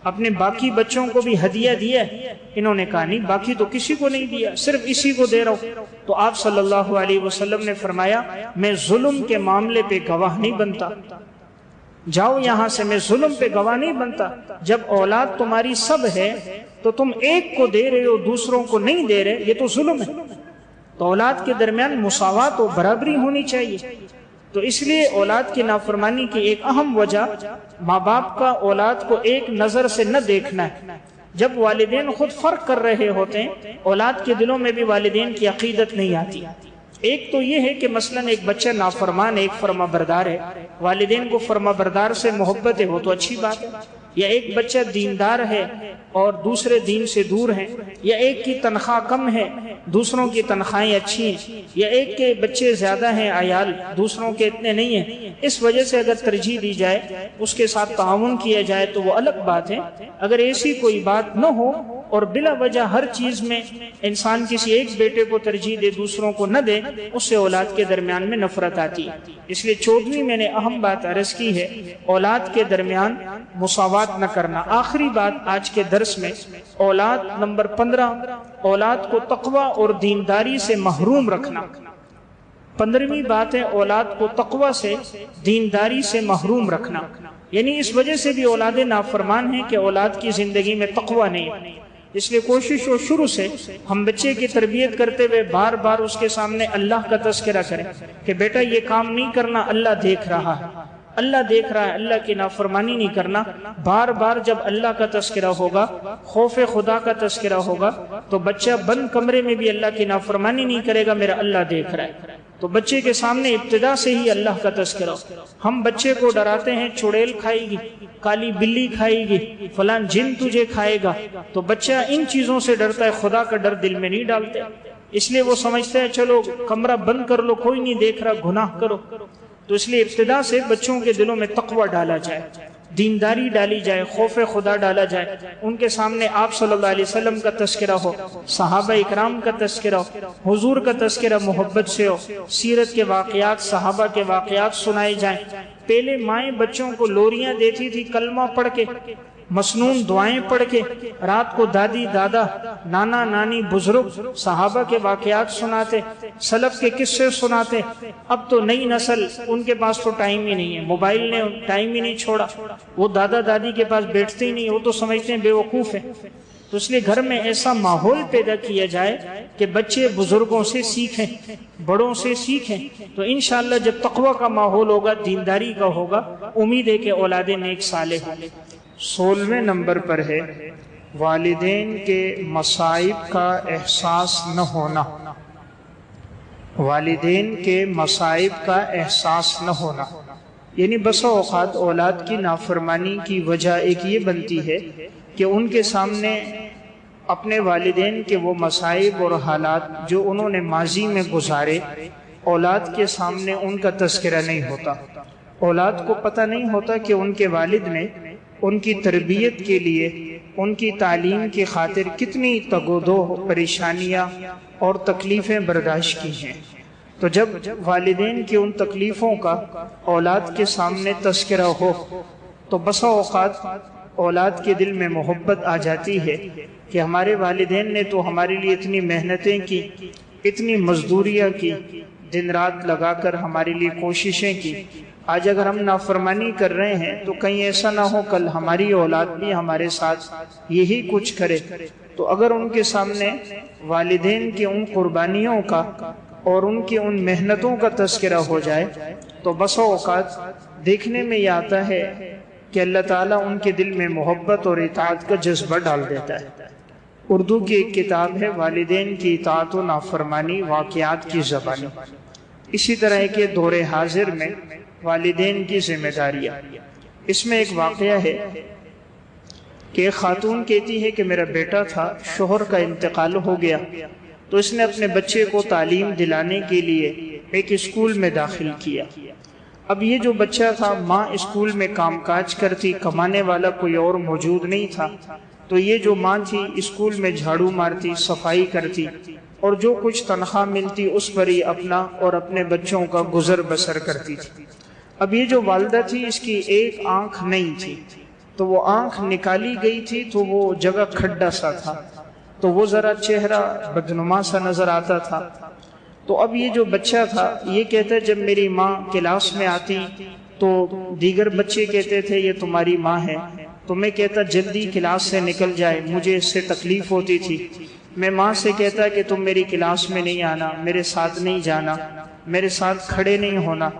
اپنے باقی بچوں کو بھی ہدیہ دیا ہے؟ انہوں نے کہا نہیں، باقی تو کسی کو نہیں دیا، صرف اسی کو دے رہا ہوں۔ تو آپ صلی اللہ علیہ وسلم نے فرمایا میں ظلم کے معاملے پہ گواہ نہیں بنتا، جاؤ یہاں سے، میں ظلم پہ گواہ نہیں بنتا۔ جب اولاد تمہاری سب ہے تو تم ایک کو دے رہے ہو، دوسروں کو نہیں دے رہے، یہ تو ظلم ہے۔ تو اولاد کے درمیان مساوات و برابری ہونی چاہیے۔ تو اس لیے اولاد کی نافرمانی کی ایک اہم وجہ ماں باپ کا اولاد کو ایک نظر سے نہ دیکھنا ہے۔ جب والدین خود فرق کر رہے ہوتے ہیں، اولاد کے دلوں میں بھی والدین کی عقیدت نہیں آتی۔ ایک تو یہ ہے کہ مثلا ایک بچہ نافرمان، ایک فرما بردار ہے، والدین کو فرما بردار سے محبت ہو تو اچھی بات ہے، یا ایک بچہ دیندار ہے اور دوسرے دین سے دور ہیں، یا ایک کی تنخواہ کم ہے دوسروں کی تنخواہیں اچھی ہیں، یا ایک کے بچے زیادہ ہیں عیال، دوسروں کے اتنے نہیں ہیں، اس وجہ سے اگر ترجیح دی جائے، اس کے ساتھ تعاون کیا جائے تو وہ الگ بات ہے۔ اگر ایسی کوئی بات نہ ہو اور بلا وجہ ہر چیز میں انسان کسی ایک بیٹے کو ترجیح دے دوسروں کو نہ دے، اس سے اولاد کے درمیان میں نفرت آتی ہے۔ اس لیے 14ویں میں نے اہم بات عرض کی ہے، اولاد کے درمیان مساوات نہ کرنا۔ آخری بات آج کے درس میں، اولاد نمبر 15، اولاد کو تقوی اور دینداری سے محروم رکھنا۔ 15ویں بات ہے اولاد کو تقوی سے دینداری سے محروم رکھنا، یعنی اس وجہ سے بھی اولاد نافرمان ہیں کہ اولاد کی زندگی میں تقوی نہیں ہے۔ اس لیے کوشش ہو شروع سے ہم بچے کی تربیت کرتے ہوئے بار بار اس کے سامنے اللہ کا تذکرہ کریں کہ بیٹا یہ کام نہیں کرنا، اللہ دیکھ رہا ہے، اللہ دیکھ رہا ہے، اللہ کی نافرمانی نہیں کرنا۔ بار بار جب اللہ کا تذکرہ ہوگا، خوف خدا کا تذکرہ ہوگا، تو بچہ بند کمرے میں بھی اللہ کی نافرمانی نہیں کرے گا، میرا اللہ دیکھ رہا ہے۔ تو بچے کے سامنے ابتدا سے ہی اللہ کا تذکرہ۔ ہم بچے کو ڈراتے ہیں چڑیل کھائے گی، کالی بلی کھائے گی، فلان جن تجھے کھائے گا، تو بچہ ان چیزوں سے ڈرتا ہے، خدا کا ڈر دل میں نہیں ڈالتے، اس لیے وہ سمجھتے ہیں چلو کمرہ بند کر لو، کوئی نہیں دیکھ رہا، گناہ کرو۔ تو اس لیے ابتدا سے بچوں کے دلوں میں تقوی ڈالا جائے، دینداری ڈالی جائے، خوف خدا ڈالا جائے، ان کے سامنے آپ صلی اللہ علیہ وسلم کا تذکرہ ہو، صحابہ اکرام کا تذکرہ ہو، حضور کا تذکرہ محبت سے ہو، سیرت کے واقعات، صحابہ کے واقعات سنائے جائیں۔ پہلے مائیں بچوں کو لوریاں دیتی تھی کلمہ پڑھ کے، مسنون دعائیں پڑھ کے، رات کو دادی دادا نانا نانی بزرگ صحابہ کے واقعات سناتے، سلف کے قصے سناتے۔ اب تو نئی نسل، ان کے پاس تو ٹائم ہی نہیں ہے، موبائل نے ٹائم ہی نہیں چھوڑا، وہ دادا دادی کے پاس بیٹھتے ہی نہیں، وہ تو سمجھتے ہیں بے وقوف ہیں۔ تو اس لیے گھر میں ایسا ماحول پیدا کیا جائے کہ بچے بزرگوں سے سیکھیں، بڑوں سے سیکھیں، تو انشاءاللہ جب تقوی کا ماحول ہوگا، دینداری کا ہوگا، امید ہے کہ اولاد نیک صالح ہوں۔ 16ویں نمبر پر ہے والدین کے مصائب کا احساس نہ ہونا۔ والدین کے مصائب کا احساس نہ ہونا، یعنی بسا اوقات اولاد کی نافرمانی کی وجہ ایک یہ بنتی ہے کہ ان کے سامنے اپنے والدین کے وہ مصائب اور حالات جو انہوں نے ماضی میں گزارے، اولاد کے سامنے ان کا تذکرہ نہیں ہوتا۔ اولاد کو پتہ نہیں ہوتا کہ ان کے والد نے ان کی تربیت کے لیے، ان کی تعلیم کی خاطر کتنی تگودو پریشانیاں اور تکلیفیں برداشت کی ہیں۔ تو جب والدین کی ان تکلیفوں کا اولاد کے سامنے تذکرہ ہو تو بسا اوقات اولاد کے دل میں محبت آ جاتی ہے کہ ہمارے والدین نے تو ہمارے لیے اتنی محنتیں کی، اتنی مزدوریاں کی، دن رات لگا کر ہمارے لیے کوششیں کی، آج اگر ہم نافرمانی کر رہے ہیں تو کہیں ایسا نہ ہو کل ہماری اولاد بھی ہمارے ساتھ یہی کچھ کرے۔ تو اگر ان کے سامنے والدین کی ان قربانیوں کا اور ان کی ان محنتوں کا تذکرہ ہو جائے تو بسا اوقات دیکھنے میں یہ آتا ہے کہ اللہ تعالیٰ ان کے دل میں محبت اور اطاعت کا جذبہ ڈال دیتا ہے۔ اردو کی ایک کتاب ہے والدین کی اطاعت و نافرمانی واقعات کی زبانی، اسی طرح کے دور حاضر میں والدین کی ذمہ داریاں۔ اس میں ایک واقعہ ہے کہ ایک خاتون کہتی ہے کہ میرا بیٹا تھا، شوہر کا انتقال ہو گیا، تو اس نے اپنے بچے کو تعلیم دلانے کے لیے ایک اسکول میں داخل کیا۔ اب یہ جو بچہ تھا، ماں اسکول میں کام کاج کرتی، کمانے والا کوئی اور موجود نہیں تھا، تو یہ جو ماں تھی اسکول میں جھاڑو مارتی، صفائی کرتی، اور جو کچھ تنخواہ ملتی اس پر ہی اپنا اور اپنے بچوں کا گزر بسر کرتی تھی۔ اب یہ جو والدہ تھی اس کی ایک آنکھ نہیں تھی، تو وہ آنکھ نکالی گئی تھی تو وہ جگہ کھڈا سا تھا، تو وہ ذرا چہرہ بدنما سا نظر آتا تھا۔ تو اب یہ جو بچہ تھا یہ کہتا ہے جب میری ماں کلاس میں آتی تو دیگر بچے کہتے تھے یہ تمہاری ماں ہے، تو میں کہتا جلدی کلاس سے نکل جائے، مجھے اس سے تکلیف ہوتی تھی۔ میں ماں سے کہتا کہ تم میری کلاس میں نہیں آنا، میرے ساتھ نہیں جانا، میرے ساتھ کھڑے نہیں ہونا۔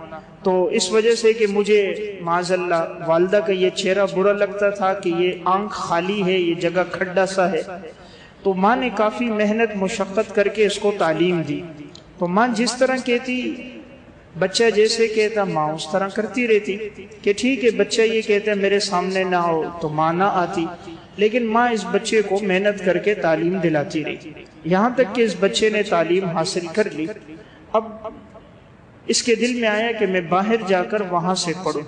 تو اس وجہ سے کہ مجھے معاذ اللہ والدہ کا یہ چہرہ برا لگتا تھا کہ یہ آنکھ خالی ہے، یہ جگہ کھڈا سا ہے، تو ماں نے کافی محنت مشقت کر کے اس کو تعلیم دی۔ تو ماں جس طرح کہتی بچہ جیسے کہتا ماں اس طرح کرتی رہتی کہ ٹھیک ہے بچہ یہ کہتا ہے میرے سامنے نہ ہو تو ماں نہ آتی، لیکن ماں اس بچے کو محنت کر کے تعلیم دلاتی رہی، یہاں تک کہ اس بچے نے تعلیم حاصل کر لی۔ اب اس کے دل میں آیا کہ میں باہر جا کر وہاں سے پڑھوں،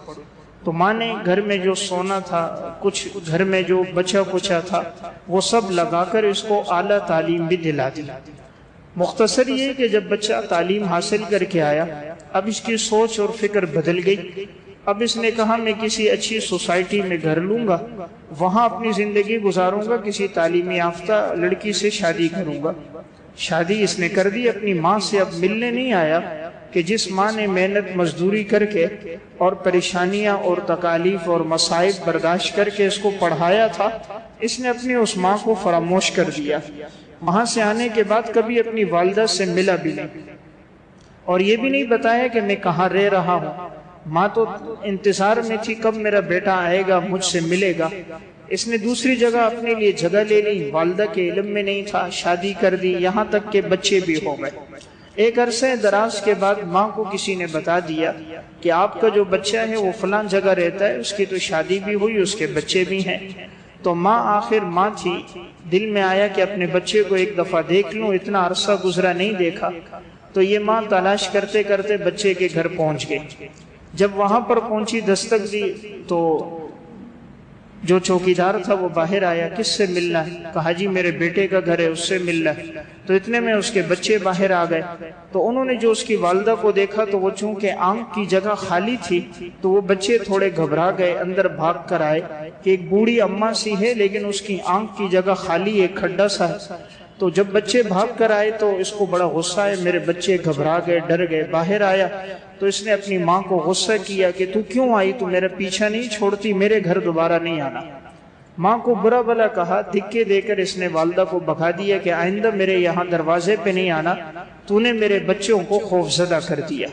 تو ماں نے گھر میں جو سونا تھا، کچھ گھر میں جو بچا کچا تھا، وہ سب لگا کر اس کو اعلیٰ تعلیم بھی دلا دی۔ مختصر یہ کہ جب بچہ تعلیم حاصل کر کے آیا، اب اس کی سوچ اور فکر بدل گئی۔ اب اس نے کہا میں کسی اچھی سوسائٹی میں گھر لوں گا، وہاں اپنی زندگی گزاروں گا، کسی تعلیم یافتہ لڑکی سے شادی کروں گا۔ شادی اس نے کر دی، اپنی ماں سے اب ملنے نہیں آیا کہ جس ماں نے محنت مزدوری کر کے اور پریشانیاں اور تکالیف اور مصائب برداشت کر کے اس کو پڑھایا تھا، اس نے اپنی اس ماں کو فراموش کر دیا۔ وہاں سے آنے کے بعد کبھی اپنی والدہ سے ملا بھی نہیں، اور یہ بھی نہیں بتایا کہ میں کہاں رہ رہا ہوں۔ ماں تو انتظار میں تھی کب میرا بیٹا آئے گا، مجھ سے ملے گا۔ اس نے دوسری جگہ اپنے لیے جگہ لے لی، والدہ کے علم میں نہیں تھا، شادی کر دی، یہاں تک کہ بچے بھی ہو گئے۔ ایک عرصے دراز کے بعد ماں کو کسی نے بتا دیا کہ آپ کا جو بچہ ہے وہ فلاں جگہ رہتا ہے، اس کی تو شادی بھی ہوئی، اس کے بچے بھی ہیں۔ تو ماں آخر ماں تھی، دل میں آیا کہ اپنے بچے کو ایک دفعہ دیکھ لوں، اتنا عرصہ گزرا نہیں دیکھا۔ تو یہ ماں تلاش کرتے کرتے بچے کے گھر پہنچ گئی۔ جب وہاں پر پہنچی، دستک دی، تو جو چوکیدار تھا وہ باہر آیا، کس سے ملنا ہے؟ کہا جی میرے بیٹے کا گھر ہے، اس سے ملنا ہے۔ تو اتنے میں اس کے بچے باہر آ گئے۔ تو انہوں نے جو اس کی والدہ کو دیکھا تو وہ چونکہ آنکھ کی جگہ خالی تھی تو وہ بچے تھوڑے گھبرا گئے، اندر بھاگ کر آئے کہ ایک بوڑھی اماں سی ہے لیکن اس کی آنکھ کی جگہ خالی، ایک کھڈا سا ہے۔ تو جب بچے بھاگ کر آئے تو اس کو بڑا غصہ ہے، میرے بچے گھبرا گئے، ڈر گئے۔ باہر آیا تو اس نے اپنی ماں کو غصہ کیا کہ تو کیوں آئی، تو میرا پیچھا نہیں چھوڑتی، میرے گھر دوبارہ نہیں آنا۔ ماں کو برا بھلا کہا، دھکے دے کر اس نے والدہ کو بھگا دیا کہ آئندہ میرے یہاں دروازے پہ نہیں آنا، تو نے میرے بچوں کو خوفزدہ کر دیا۔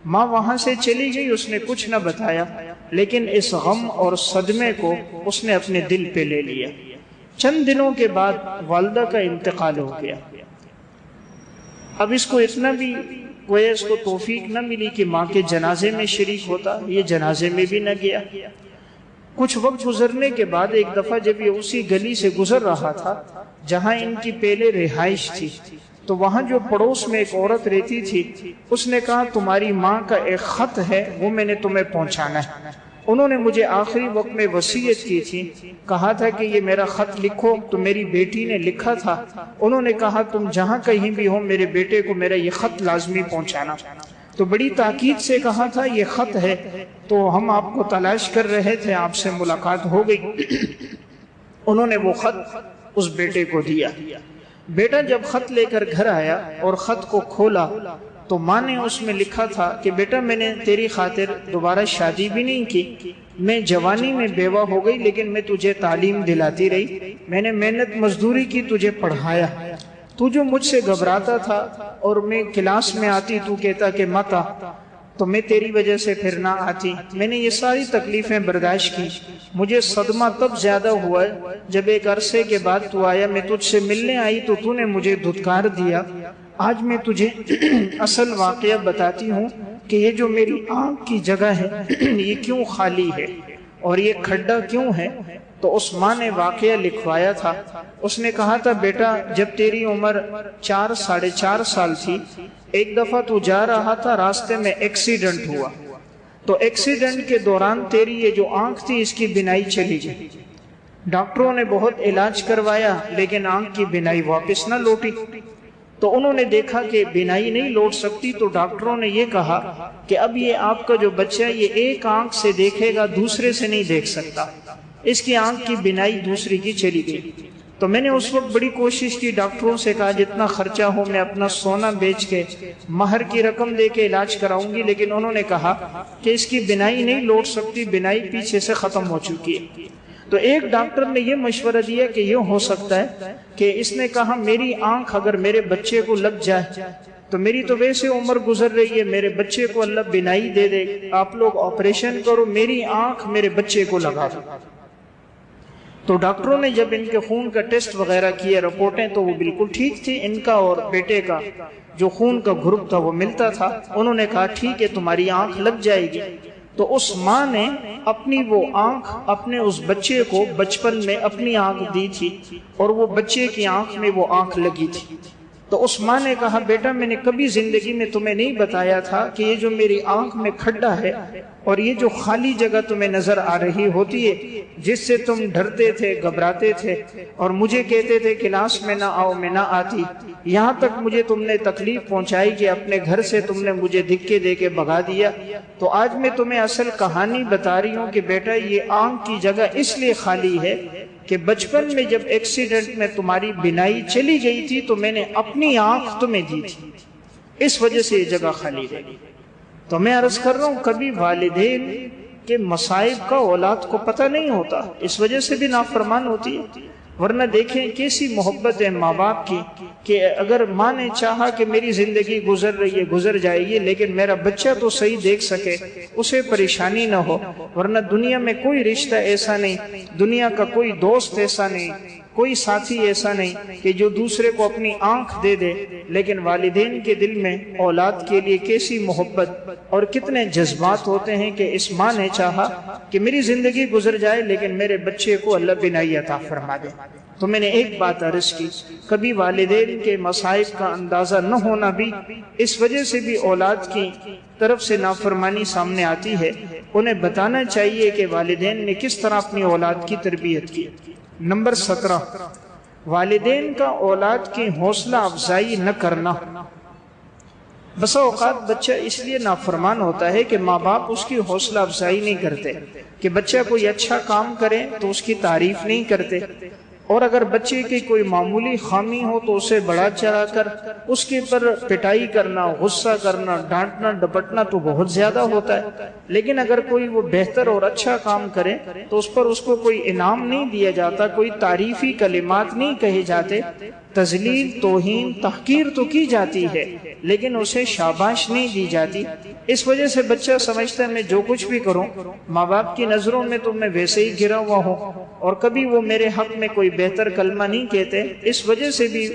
ماں وہاں سے چلی گئی، اس نے کچھ نہ بتایا، لیکن اس غم اور صدمے کو اس نے اپنے دل پہ لے لیا۔ چند دنوں کے بعد والدہ کا انتقال ہو گیا۔ اب اس کو اتنا بھی گویا اس کو توفیق نہ ملی کہ ماں کے جنازے میں شریک ہوتا، یہ جنازے میں بھی نہ گیا۔ کچھ وقت گزرنے کے بعد ایک دفعہ جب یہ اسی گلی سے گزر رہا تھا جہاں ان کی پہلے رہائش تھی، تو وہاں جو پڑوس میں ایک عورت رہتی تھی، اس نے کہا تمہاری ماں کا ایک خط ہے، وہ میں نے تمہیں پہنچانا ہے۔ انہوں نے مجھے آخری وقت میں وصیت کی تھی، کہا تھا کہ یہ میرا خط لکھو، تو میری بیٹی نے لکھا تھا۔ انہوں نے کہا تم جہاں کہیں بھی ہو میرے بیٹے کو میرا یہ خط لازمی پہنچانا۔ تو بڑی تاکید سے کہا تھا یہ خط ہے، تو ہم آپ کو تلاش کر رہے تھے، آپ سے ملاقات ہو گئی۔ انہوں نے وہ خط اس بیٹے کو دیا۔ بیٹا جب خط لے کر گھر آیا اور خط کو کھولا تو ماں نے اس میں لکھا تھا کہ بیٹا میں نے تیری خاطر دوبارہ شادی بھی نہیں کی، میں جوانی میں بیوہ ہو گئی لیکن میں تجھے تعلیم دلاتی رہی، میں نے محنت مزدوری کی، تجھے پڑھایا۔ تو جو مجھ سے گھبراتا تھا اور میں کلاس میں آتی تو کہتا کہ مت آ، تو میں تیری وجہ سے پھر نہ آتی، میں نے یہ ساری تکلیفیں برداشت کی۔ مجھے صدمہ تب زیادہ ہوا ہے جب ایک عرصے کے بعد تو آیا، میں تجھ سے ملنے آئی تو تو نے مجھے دھتکار دیا۔ آج میں تجھے اصل واقعہ بتاتی ہوں کہ یہ جو میری آنکھ کی جگہ ہے یہ کیوں خالی ہے اور یہ کھڈا کیوں ہے۔ تو اس ماں نے واقعہ لکھوایا تھا۔ اس نے کہا تھا بیٹا جب تیری عمر 4-4.5 سال تھی، ایک دفعہ تو جا رہا تھا، راستے میں ایکسیڈنٹ ہوا، تو ایکسیڈنٹ کے دوران تیری یہ جو آنکھ تھی اس کی بینائی چلی گئی۔ ڈاکٹروں نے بہت علاج کروایا لیکن آنکھ کی بینائی واپس نہ لوٹی۔ تو انہوں نے دیکھا کہ بینائی نہیں لوٹ سکتی، تو ڈاکٹروں نے یہ کہا کہ اب یہ آپ کا جو بچہ ہے یہ ایک آنکھ سے دیکھے گا، دوسرے سے نہیں دیکھ سکتا، اس کی آنکھ کی بینائی دوسری کی چلی گئی۔ تو میں نے اس وقت بڑی کوشش کی، ڈاکٹروں سے کہا جتنا خرچہ ہو میں اپنا سونا بیچ کے مہر کی رقم دے کے علاج کراؤں گی، لیکن انہوں نے کہا کہ اس کی بینائی نہیں لوٹ سکتی، بینائی پیچھے سے ختم ہو چکی ہے۔ تو ایک ڈاکٹر نے یہ مشورہ دیا کہ یہ ہو سکتا ہے کہ اس نے کہا میری آنکھ اگر میرے بچے کو لگ جائے تو میری تو ویسے عمر گزر رہی ہے، میرے بچے کو اللہ بینائی دے دے، آپ لوگ آپریشن کرو، میری آنکھ میرے بچے کو لگا دو۔ تو ڈاکٹروں نے جب ان کے خون کا ٹیسٹ وغیرہ کیے، رپورٹیں، تو وہ بالکل ٹھیک تھی، ان کا اور بیٹے کا جو خون کا گروپ تھا وہ ملتا تھا۔ انہوں نے کہا ٹھیک ہے تمہاری آنکھ لگ جائے گی۔ تو اس ماں نے اپنی وہ آنکھ اپنے اس بچے کو بچپن میں اپنی آنکھ دی تھی اور وہ بچے کی آنکھ میں وہ آنکھ لگی تھی۔ تو اس ماں نے کہا بیٹا میں نے کبھی زندگی میں تمہیں نہیں بتایا تھا کہ یہ جو میری آنکھ میں کھڈا ہے اور یہ جو خالی جگہ تمہیں نظر آ رہی ہوتی ہے جس سے تم ڈرتے تھے گھبراتے تھے اور مجھے کہتے تھے کلاس میں نہ آؤ میں نہ آتی، یہاں تک مجھے تم نے تکلیف پہنچائی کہ اپنے گھر سے تم نے مجھے دھکے دے کے بھگا دیا، تو آج میں تمہیں اصل کہانی بتا رہی ہوں کہ بیٹا یہ آنکھ کی جگہ اس لیے خالی ہے کہ بچپن میں جب ایکسیڈنٹ میں تمہاری بینائی چلی گئی تھی تو میں نے اپنی آنکھ تمہیں دی تھی، اس وجہ سے یہ جگہ خالی رہی۔ تو میں عرض کر رہا ہوں کبھی والدین کے مصائب کا اولاد کو پتہ نہیں ہوتا، اس وجہ سے بھی نافرمان ہوتی ہے۔ ورنہ دیکھیں کیسی محبت ہے ماں باپ کی کہ اگر ماں نے چاہا کہ میری زندگی گزر رہی ہے گزر جائے گی لیکن میرا بچہ تو صحیح دیکھ سکے، اسے پریشانی نہ ہو۔ ورنہ دنیا میں کوئی رشتہ ایسا نہیں، دنیا کا کوئی دوست ایسا نہیں، کوئی ساتھی ایسا نہیں کہ جو دوسرے کو اپنی آنکھ دے دے، لیکن والدین کے دل میں اولاد کے لیے کیسی محبت اور کتنے جذبات ہوتے ہیں کہ اس ماں نے چاہا کہ میری زندگی گزر جائے لیکن میرے بچے کو اللہ بینائی عطا فرما دے۔ تو میں نے ایک بات عرض کی، کبھی والدین کے مصائب کا اندازہ نہ ہونا بھی اس وجہ سے بھی اولاد کی طرف سے نافرمانی سامنے آتی ہے۔ انہیں بتانا چاہیے کہ والدین نے کس طرح اپنی اولاد کی تربیت کی۔ نمبر 17، والدین کا اولاد کی حوصلہ افزائی نہ کرنا۔ بسا اوقات بچہ اس لیے نافرمان ہوتا ہے کہ ماں باپ اس کی حوصلہ افزائی نہیں کرتے، کہ بچہ کوئی اچھا کام کرے تو اس کی تعریف نہیں کرتے، اور اگر بچے کی کوئی معمولی خامی ہو تو اسے بڑا چڑھا کر اس کے پر پٹائی کرنا، غصہ کرنا، ڈانٹنا ڈپٹنا تو بہت زیادہ ہوتا ہے۔ لیکن اگر کوئی وہ بہتر اور اچھا کام کرے تو اس پر اس کو کوئی انعام نہیں دیا جاتا، کوئی تعریفی کلمات نہیں کہے جاتے، تذلیل، توہین، تحقیر تو کی جاتی ہے لیکن اسے شاباش نہیں دی جاتی۔ اس وجہ سے بچہ سمجھتا ہے میں جو کچھ بھی کروں ماں باپ کی نظروں میں تو میں ویسے ہی گرا ہوا ہوں، اور کبھی وہ میرے حق میں کوئی بہتر کلمہ نہیں کہتے۔ اس وجہ سے بھی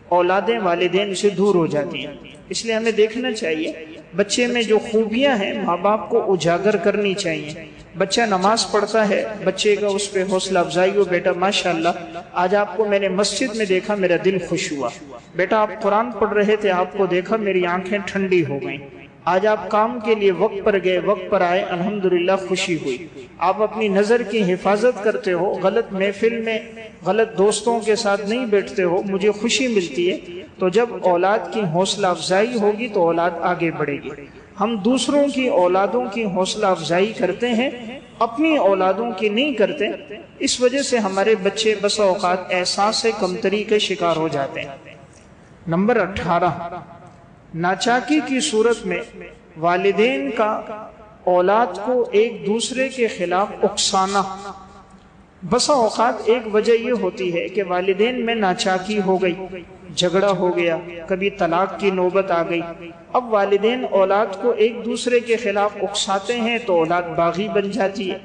اولادیں والدین سے دور ہو جاتی ہیں۔ اس لیے ہمیں دیکھنا چاہیے بچے میں جو خوبیاں ہیں ماں باپ کو اجاگر کرنی چاہیے۔ بچہ نماز پڑھتا ہے، بچے کا اس پہ حوصلہ افزائی ہو، بیٹا ماشاءاللہ آج آپ کو میں نے مسجد میں دیکھا میرا دل خوش ہوا، بیٹا آپ قرآن پڑھ رہے تھے آپ کو دیکھا میری آنکھیں ٹھنڈی ہو گئیں، آج آپ کام کے لیے وقت پر گئے، وقت پر آئے، الحمدللہ خوشی ہوئی۔ آپ اپنی نظر کی حفاظت کرتے ہو، غلط محفل میں غلط دوستوں کے ساتھ نہیں بیٹھتے ہو، مجھے خوشی ملتی ہے۔ تو جب اولاد کی حوصلہ افزائی ہوگی تو اولاد آگے بڑھے گی۔ ہم دوسروں کی اولادوں کی حوصلہ افزائی کرتے ہیں، اپنی اولادوں کی نہیں کرتے، اس وجہ سے ہمارے بچے بسا اوقات احساس کمتری کے شکار ہو جاتے ہیں۔ نمبر 18، ناچاکی کی صورت میں والدین کا اولاد کو ایک دوسرے کے خلاف اکسانا۔ بسا اوقات ایک وجہ یہ ہوتی ہے کہ والدین میں ناچاکی ہو گئی، جھگڑا ہو گیا، کبھی طلاق کی نوبت آ گئی، اب والدین اولاد کو ایک دوسرے کے خلاف اکساتے ہیں تو اولاد باغی بن جاتی ہے۔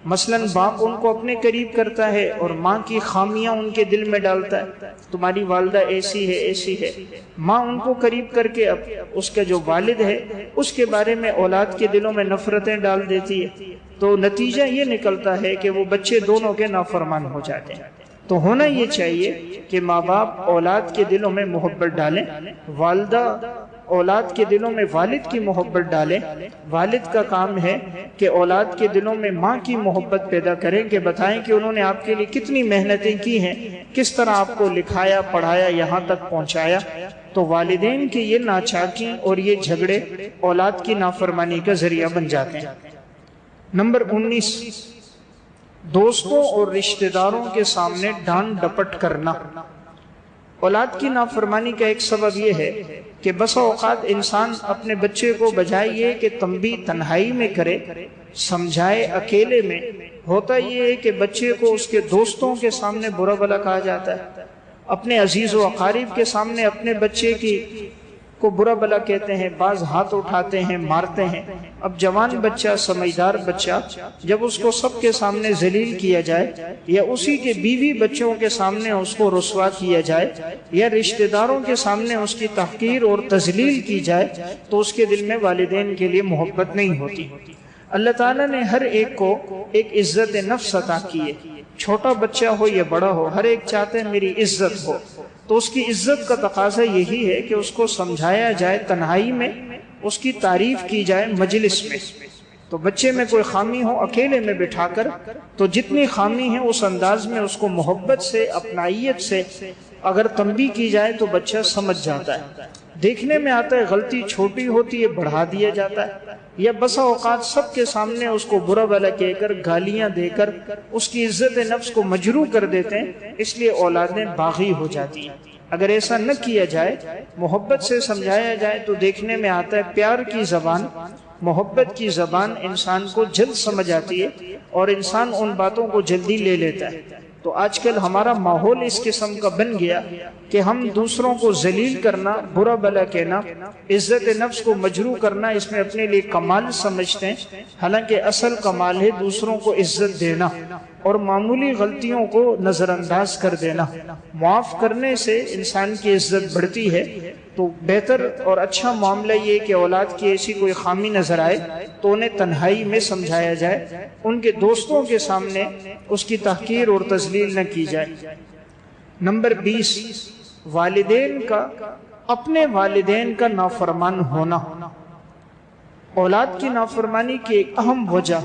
مثلاً باپ ان کو اپنے قریب کرتا ہے اور ماں کی خامیاں ان کے دل میں ڈالتا ہے، تمہاری والدہ ایسی ہے ایسی ہے، ماں ان کو قریب کر کے اب اس کا جو والد ہے اس کے بارے میں اولاد کے دلوں میں نفرتیں ڈال دیتی ہے، تو نتیجہ یہ نکلتا ہے کہ وہ بچے دونوں کے نافرمان ہو جاتے ہیں۔ تو ہونا یہ چاہیے کہ ماں باپ اولاد کے دلوں میں محبت ڈالیں، والدہ اولاد کے دلوں میں والد کی محبت ڈالیں، والد کا کام ہے کہ اولاد کے دلوں میں ماں کی محبت پیدا کریں، کہ بتائیں کہ انہوں نے آپ کے لیے کتنی محنتیں کی ہیں، کس طرح آپ کو لکھایا پڑھایا یہاں تک پہنچایا۔ تو والدین کے یہ ناچاکی اور یہ جھگڑے اولاد کی نافرمانی کا ذریعہ بن جاتے ہیں۔ نمبر 19، دوستوں اور رشتہ داروں کے سامنے ڈانٹ ڈپٹ کرنا۔ اولاد کی نافرمانی کا ایک سبب یہ ہے کہ بسا اوقات انسان اپنے بچے کو بجائے یہ کہ تنبیہ تنہائی میں کرے، سمجھائے اکیلے میں، ہوتا یہ ہے کہ بچے کو اس کے دوستوں کے سامنے برا بھلا کہا جاتا ہے، اپنے عزیز و اقارب کے سامنے اپنے بچے کی کو برا بھلا کہتے ہیں، بعض ہاتھ اٹھاتے ہیں، مارتے ہیں۔ اب جوان بچہ، سمجھدار بچہ، جب اس کو سب کے سامنے ذلیل کیا جائے یا اسی کے بیوی بچوں کے سامنے اس کو رسوا کیا جائے یا رشتہ داروں کے سامنے اس کی تحقیر اور تذلیل کی جائے تو اس کے دل میں والدین کے لیے محبت نہیں ہوتی۔ اللہ تعالیٰ نے ہر ایک کو ایک عزت نفس عطا کی ہے، چھوٹا بچہ ہو یا بڑا ہو، ہر ایک چاہتے ہیں میری عزت ہو، تو اس کی عزت کا تقاضا یہی ہے کہ اس کو سمجھایا جائے تنہائی میں، اس کی تعریف کی جائے مجلس میں۔ تو بچے میں کوئی خامی ہو اکیلے میں بٹھا کر، تو جتنی خامی ہے اس انداز میں اس کو محبت سے، اپنائیت سے اگر تنبیہ کی جائے تو بچہ سمجھ جاتا ہے۔ دیکھنے میں آتا ہے غلطی چھوٹی ہوتی ہے، بڑھا دیا جاتا ہے، یا بسا اوقات سب کے سامنے اس کو برا بھلا کہہ کر، گالیاں دے کر اس کی عزت نفس کو مجروح کر دیتے ہیں، اس لیے اولادیں باغی ہو جاتی ہیں۔ اگر ایسا نہ کیا جائے، محبت سے سمجھایا جائے، تو دیکھنے میں آتا ہے پیار کی زبان، محبت کی زبان انسان کو جلد سمجھ آتی ہے اور انسان ان باتوں کو جلدی لے لیتا ہے۔ تو آج کل ہمارا ماحول اس قسم کا بن گیا کہ ہم دوسروں کو ذلیل کرنا، برا بھلا کہنا، عزت نفس کو مجروح کرنا، اس میں اپنے لیے کمال سمجھتے ہیں، حالانکہ اصل کمال ہے دوسروں کو عزت دینا اور معمولی غلطیوں کو نظر انداز کر دینا۔ معاف کرنے سے انسان کی عزت بڑھتی ہے۔ تو بہتر اور اچھا معاملہ یہ کہ اولاد کی ایسی کوئی خامی نظر آئے تو انہیں تنہائی میں سمجھایا جائے، ان کے دوستوں کے سامنے اس کی تحقیر اور تذلیل نہ کی جائے۔ نمبر 20، والدین کا، اپنے والدین کا نافرمان ہونا۔ اولاد کی نافرمانی کی ایک اہم وجہ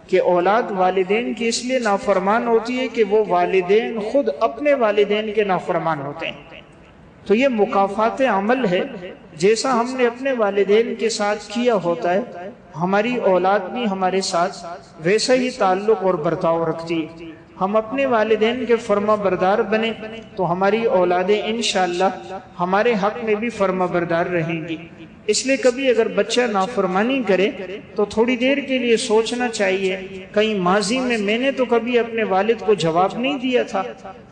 کہ اولاد والدین کی اس لیے نافرمان ہوتی ہے کہ وہ والدین خود اپنے والدین کے نافرمان ہوتے ہیں۔ تو یہ مکافات عمل ہے، جیسا ہم نے اپنے والدین کے ساتھ کیا ہوتا ہے، ہماری اولاد بھی ہمارے ساتھ ویسا ہی تعلق اور برتاؤ رکھتی ہے۔ ہم اپنے والدین کے فرما بردار بنے تو ہماری اولادیں انشاءاللہ ہمارے حق میں بھی فرما بردار رہیں گی۔ اس لیے کبھی اگر بچہ نافرمانی کرے تو تھوڑی دیر کے لیے سوچنا چاہیے، کہیں ماضی میں میں نے تو کبھی اپنے والد کو جواب نہیں دیا تھا،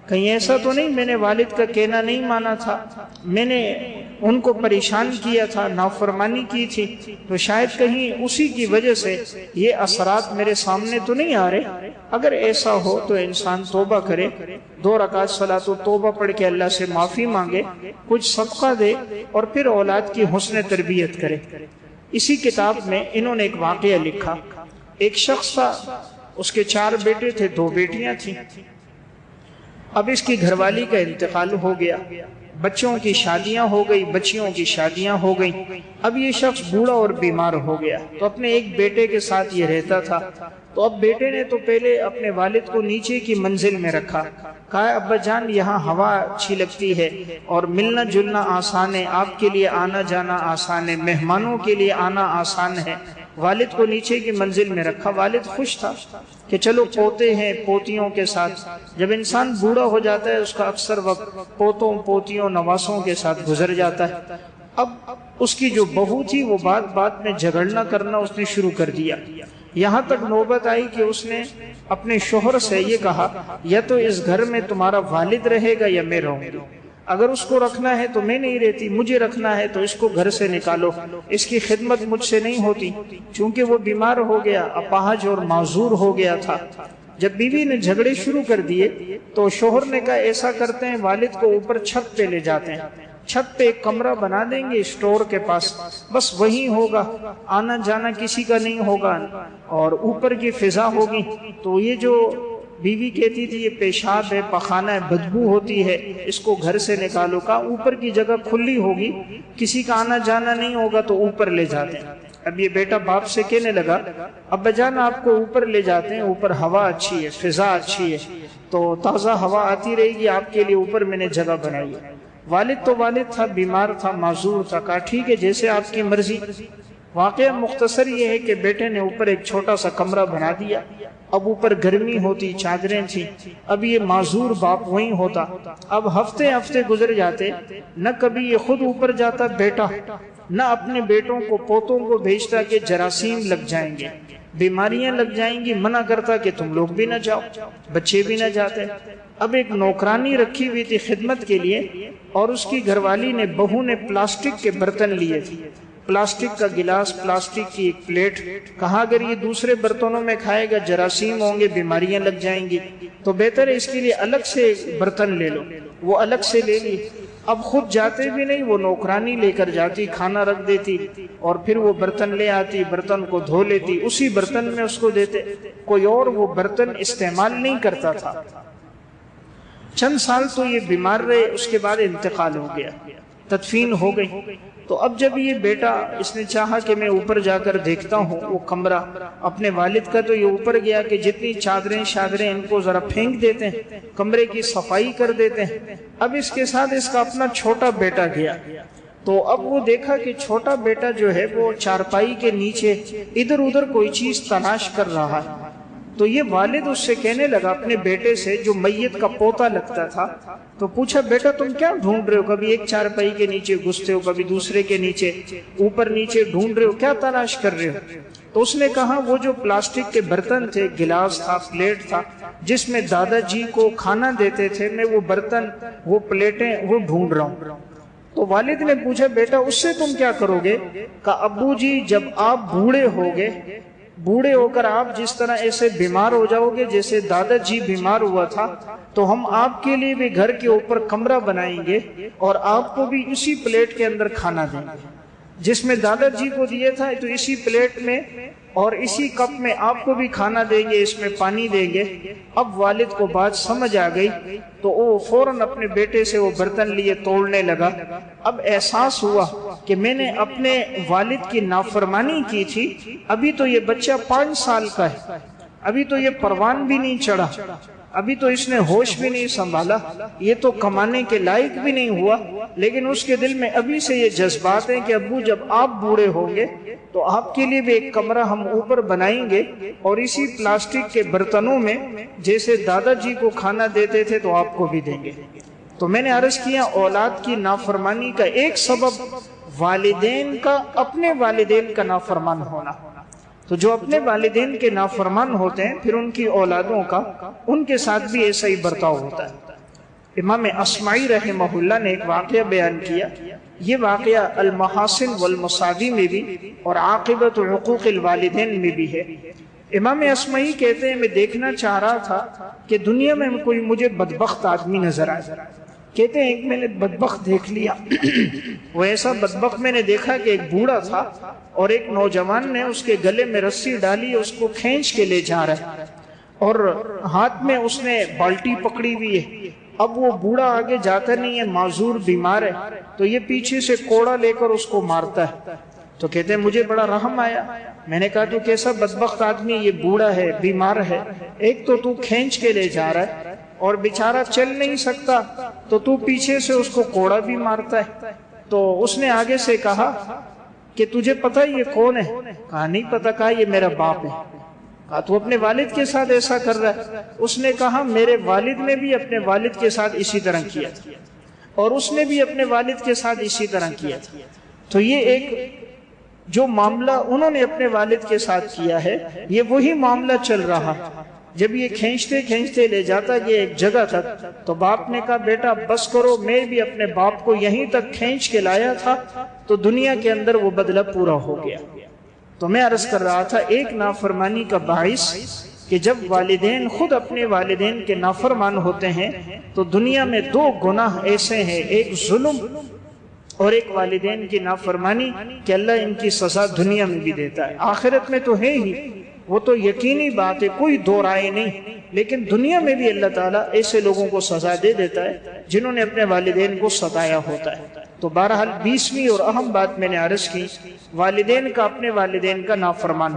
کہیں ایسا تو نہیں میں نے والد کا کہنا نہیں مانا تھا، میں نے ان کو پریشان کیا تھا، نافرمانی کی تھی، تو شاید کہیں اسی کی وجہ سے یہ اثرات میرے سامنے تو نہیں آ رہے۔ اگر ایسا ہو تو انسان توبہ کرے، 2 رکعت صلاۃ توبہ پڑھ کے اللہ سے معافی مانگے، کچھ صدقہ دے اور پھر اولاد کی حسن تربیت کرے۔ اسی کتاب میں انہوں نے ایک واقعہ لکھا، ایک شخص تھا، اس کے 4 بیٹے تھے، 2 بیٹیاں تھیں۔ اب اس کی گھر والی کا انتقال ہو گیا، بچوں کی شادیاں ہو گئی، بچیوں کی شادیاں ہو گئی۔ اب یہ شخص بوڑھا اور بیمار ہو گیا، تو اپنے ایک بیٹے کے ساتھ یہ رہتا تھا۔ تو اب بیٹے نے تو پہلے اپنے والد کو نیچے کی منزل میں رکھا، کہا ابا جان یہاں ہوا اچھی لگتی ہے اور ملنا جلنا آسان ہے، آپ کے لیے آنا جانا آسان ہے، مہمانوں کے لیے آنا آسان ہے۔ والد کو نیچے کی منزل میں رکھا۔ والد خوش تھا کہ چلو پوتے ہیں، پوتیوں کے ساتھ، جب انسان بوڑھا ہو جاتا ہے اس کا اکثر وقت پوتوں پوتیوں نواسوں کے ساتھ گزر جاتا ہے۔ اب اس کی جو بہو تھی وہ بات میں جھگڑنا کرنا اس نے شروع کر دیا، یہاں تک نوبت آئی کہ اس نے اپنے شوہر سے یہ کہا یا تو اس گھر میں تمہارا والد رہے گا یا میں رہوں گی، اگر اس کو رکھنا ہے تو میں نہیں رہتی، مجھے رکھنا ہے تو اس کو گھر سے نکالو، اس کی خدمت مجھ سے نہیں ہوتی۔ چونکہ وہ بیمار ہو گیا، اپاہج اور معذور ہو گیا تھا۔ جب بیوی نے جھگڑے شروع کر دیے تو شوہر نے کہا ایسا کرتے ہیں والد کو اوپر چھت پہ لے جاتے ہیں، چھت پہ ایک کمرہ بنا دیں گے اسٹور کے پاس، بس وہی ہوگا، آنا جانا کسی کا نہیں ہوگا اور اوپر کی فضا ہوگی۔ تو یہ جو بیوی کہتی تھی یہ پیشاب ہے، پخانہ ہے، بدبو ہوتی ہے، اس کو گھر سے نکالو، کا اوپر کی جگہ کھلی ہوگی، کسی کا آنا جانا نہیں ہوگا تو اوپر لے جاتے ہیں۔ اب یہ بیٹا باپ سے کہنے لگا ابا جان آپ کو اوپر لے جاتے ہیں، اوپر ہوا اچھی ہے، فضا اچھی ہے، تو تازہ ہوا آتی رہے گی، آپ کے لیے اوپر میں نے جگہ بنائی ہے۔ والد تو والد تھا، بیمار تھا، معذور تھا، کہا ٹھیک ہے جیسے آپ کی مرضی۔ واقعہ مختصر یہ ہے کہ بیٹے نے اوپر ایک چھوٹا سا کمرہ بنا دیا۔ اب اوپر گرمی ہوتی، چادریں تھیں، اب یہ معذور باپ وہیں ہوتا۔ اب ہفتے ہفتے گزر جاتے، نہ کبھی یہ خود اوپر جاتا بیٹا، نہ اپنے بیٹوں کو پوتوں کو بھیجتا کہ جراثیم لگ جائیں گے، بیماریاں لگ جائیں گی، منع کرتا کہ تم لوگ بھی نہ جاؤ، بچے بھی نہ جاتے۔ اب ایک نوکرانی رکھی ہوئی تھی خدمت کے لیے، اور اس کی گھر والی نے، بہو نے پلاسٹک کے برتن لیے تھے، پلاسٹک کا گلاس، پلاسٹک کی ایک پلیٹ، کہا اگر یہ دوسرے برتنوں میں کھائے گا جراثیم ہوں گے، بیماریاں لگ جائیں گی، تو بہتر ہے اس کے لیے الگ سے برتن لے لو۔ وہ الگ سے لے لی۔ اب خود جاتے بھی نہیں، وہ نوکرانی لے کر جاتی، کھانا رکھ دیتی اور پھر وہ برتن لے آتی، برتن کو دھو لیتی، اسی برتن میں اس کو دیتے، کوئی اور وہ برتن استعمال نہیں کرتا تھا۔ چند سال تو یہ بیمار رہے، اس کے بعد انتقال ہو گیا، تدفین ہو گئی۔ تو اب جب یہ بیٹا اس نے چاہا کہ میں اوپر جا کر دیکھتا ہوں وہ کمرہ اپنے والد کا، تو یہ اوپر گیا کہ جتنی چادریں شادریں ان کو ذرا پھینک دیتے ہیں، کمرے کی صفائی کر دیتے ہیں۔ اب اس کے ساتھ اس کا اپنا چھوٹا بیٹا گیا، تو اب وہ دیکھا کہ چھوٹا بیٹا جو ہے وہ چارپائی کے نیچے ادھر ادھر کوئی چیز تلاش کر رہا ہے۔ تو یہ والد اس سے کہنے لگا اپنے بیٹے سے، جو میت کا پوتا لگتا تھا، تو پوچھا بیٹا تم کیا ڈھونڈ رہے ہو؟ کبھی ایک چارپائی کے نیچے گھستے ہو، کبھی دوسرے کے نیچے، اوپر نیچے ڈھونڈ رہے ہو، کیا تلاش کر رہے ہو؟ تو اس نے کہا وہ جو پلاسٹک کے برتن تھے، گلاس تھا، پلیٹ تھا، جس میں دادا جی کو کھانا دیتے تھے، میں وہ برتن، وہ پلیٹیں وہ ڈھونڈ رہا ہوں۔ تو والد نے پوچھا بیٹا اس سے تم کیا کرو گے؟ کہا ابو جی جب آپ بوڑھے ہوگے، بوڑھے ہو کر آپ جس طرح ایسے بیمار ہو جاؤ گے جیسے دادا جی بیمار ہوا تھا، تو ہم آپ کے لیے بھی گھر کے اوپر کمرہ بنائیں گے اور آپ کو بھی اسی پلیٹ کے اندر کھانا دیں گے، جس میں دادا جی کو دیے تھا تو اسی پلیٹ میں اور اسی کپ میں آپ کو بھی کھانا دیں گے، اس میں پانی دیں گے۔ اب والد کو بات سمجھ آ گئی تو وہ فوراً اپنے بیٹے سے وہ برتن لیے توڑنے لگا۔ اب احساس ہوا کہ میں نے اپنے والد کی نافرمانی کی تھی، ابھی تو یہ بچہ 5 سال کا ہے، ابھی تو یہ پروان بھی نہیں چڑھا، ابھی تو اس نے ہوش بھی نہیں سنبھالا، یہ تو کمانے کے لائق بھی نہیں ہوا، لیکن اس کے دل میں ابھی سے یہ جذبات ہیں کہ ابو جب آپ بوڑھے ہوں گے تو آپ کے لیے بھی ایک کمرہ ہم اوپر بنائیں گے اور اسی پلاسٹک کے برتنوں میں جیسے دادا جی کو کھانا دیتے تھے تو آپ کو بھی دیں گے۔ تو میں نے عرض کیا اولاد کی نافرمانی کا ایک سبب والدین کا، اپنے والدین کا نافرمان ہونا۔ تو جو اپنے والدین کے نافرمان ہوتے ہیں پھر ان کی اولادوں کا ان کے ساتھ بھی ایسا ہی برتاؤ ہوتا ہے۔ امام اصمعی رحمہ اللہ نے ایک واقعہ بیان کیا، یہ واقعہ المحاسن والمساوی میں بھی اور عاقبت حقوق الوالدین میں بھی ہے۔ امام اصمعی کہتے ہیں میں دیکھنا چاہ رہا تھا کہ دنیا میں کوئی مجھے بدبخت آدمی نظر آئے۔ کہتے ہیں ایک میں نے بدبخت دیکھ لیا، وہ ایسا بدبخت میں نے دیکھا کہ ایک بوڑھا تھا اور ایک نوجوان نے اس کے گلے میں رسی ڈالی، اس کو کھینچ کے لے جا رہا ہے اور ہاتھ میں اس نے بالٹی پکڑی ہوئی ہے۔ اب وہ بوڑھا آگے جاتا نہیں ہے، معذور بیمار ہے، تو یہ پیچھے سے کوڑا لے کر اس کو مارتا ہے۔ تو کہتے ہیں مجھے بڑا رحم آیا، میں نے کہا تو کیسا بدبخت آدمی، یہ بوڑھا ہے، بیمار ہے، ایک تو کھینچ کے لے جا رہا ہے اور بیچارہ چل نہیں سکتا، تو پیچھے سے اس کو کوڑا بھی مارتا ہے۔ تو اس نے آگے سے کہا کہ تجھے پتہ یہ کون ہے؟ کہا نہیں پتہ۔ کہا یہ میرا باپ ہے۔ کہا تو اپنے والد کے ساتھ ایسا کر رہا ہے؟ اس نے کہا میرے والد نے بھی اپنے والد کے ساتھ اسی طرح کیا تھا اور اس نے بھی اپنے والد کے ساتھ اسی طرح کیا تھا۔ تو یہ ایک جو معاملہ انہوں نے اپنے والد کے ساتھ کیا ہے، یہ وہی معاملہ چل رہا۔ جب یہ کھینچتے کھینچتے لے جاتا یہ ایک جگہ تک، تو باپ نے کہا بیٹا بس کرو، میں بھی اپنے باپ کو یہیں تک کھینچ کے لایا تھا، تو دنیا کے اندر وہ بدلہ پورا ہو گیا۔ تو میں عرض کر رہا تھا ایک نافرمانی کا باعث کہ جب والدین خود اپنے والدین کے نافرمان ہوتے ہیں تو دنیا میں 2 گناہ ایسے ہیں، ایک ظلم اور ایک والدین کی نافرمانی، کہ اللہ ان کی سزا دنیا میں بھی دیتا ہے، آخرت میں تو ہے ہی، وہ تو یقینی بات ہے، کوئی دو رائے نہیں، لیکن دنیا میں بھی اللہ تعالیٰ ایسے لوگوں کو سزا دے دیتا ہے جنہوں نے اپنے والدین کو ستایا ہوتا ہے۔ تو بہرحال 20ویں اور اہم بات میں نے عرض کی، والدین کا اپنے والدین کا نافرمان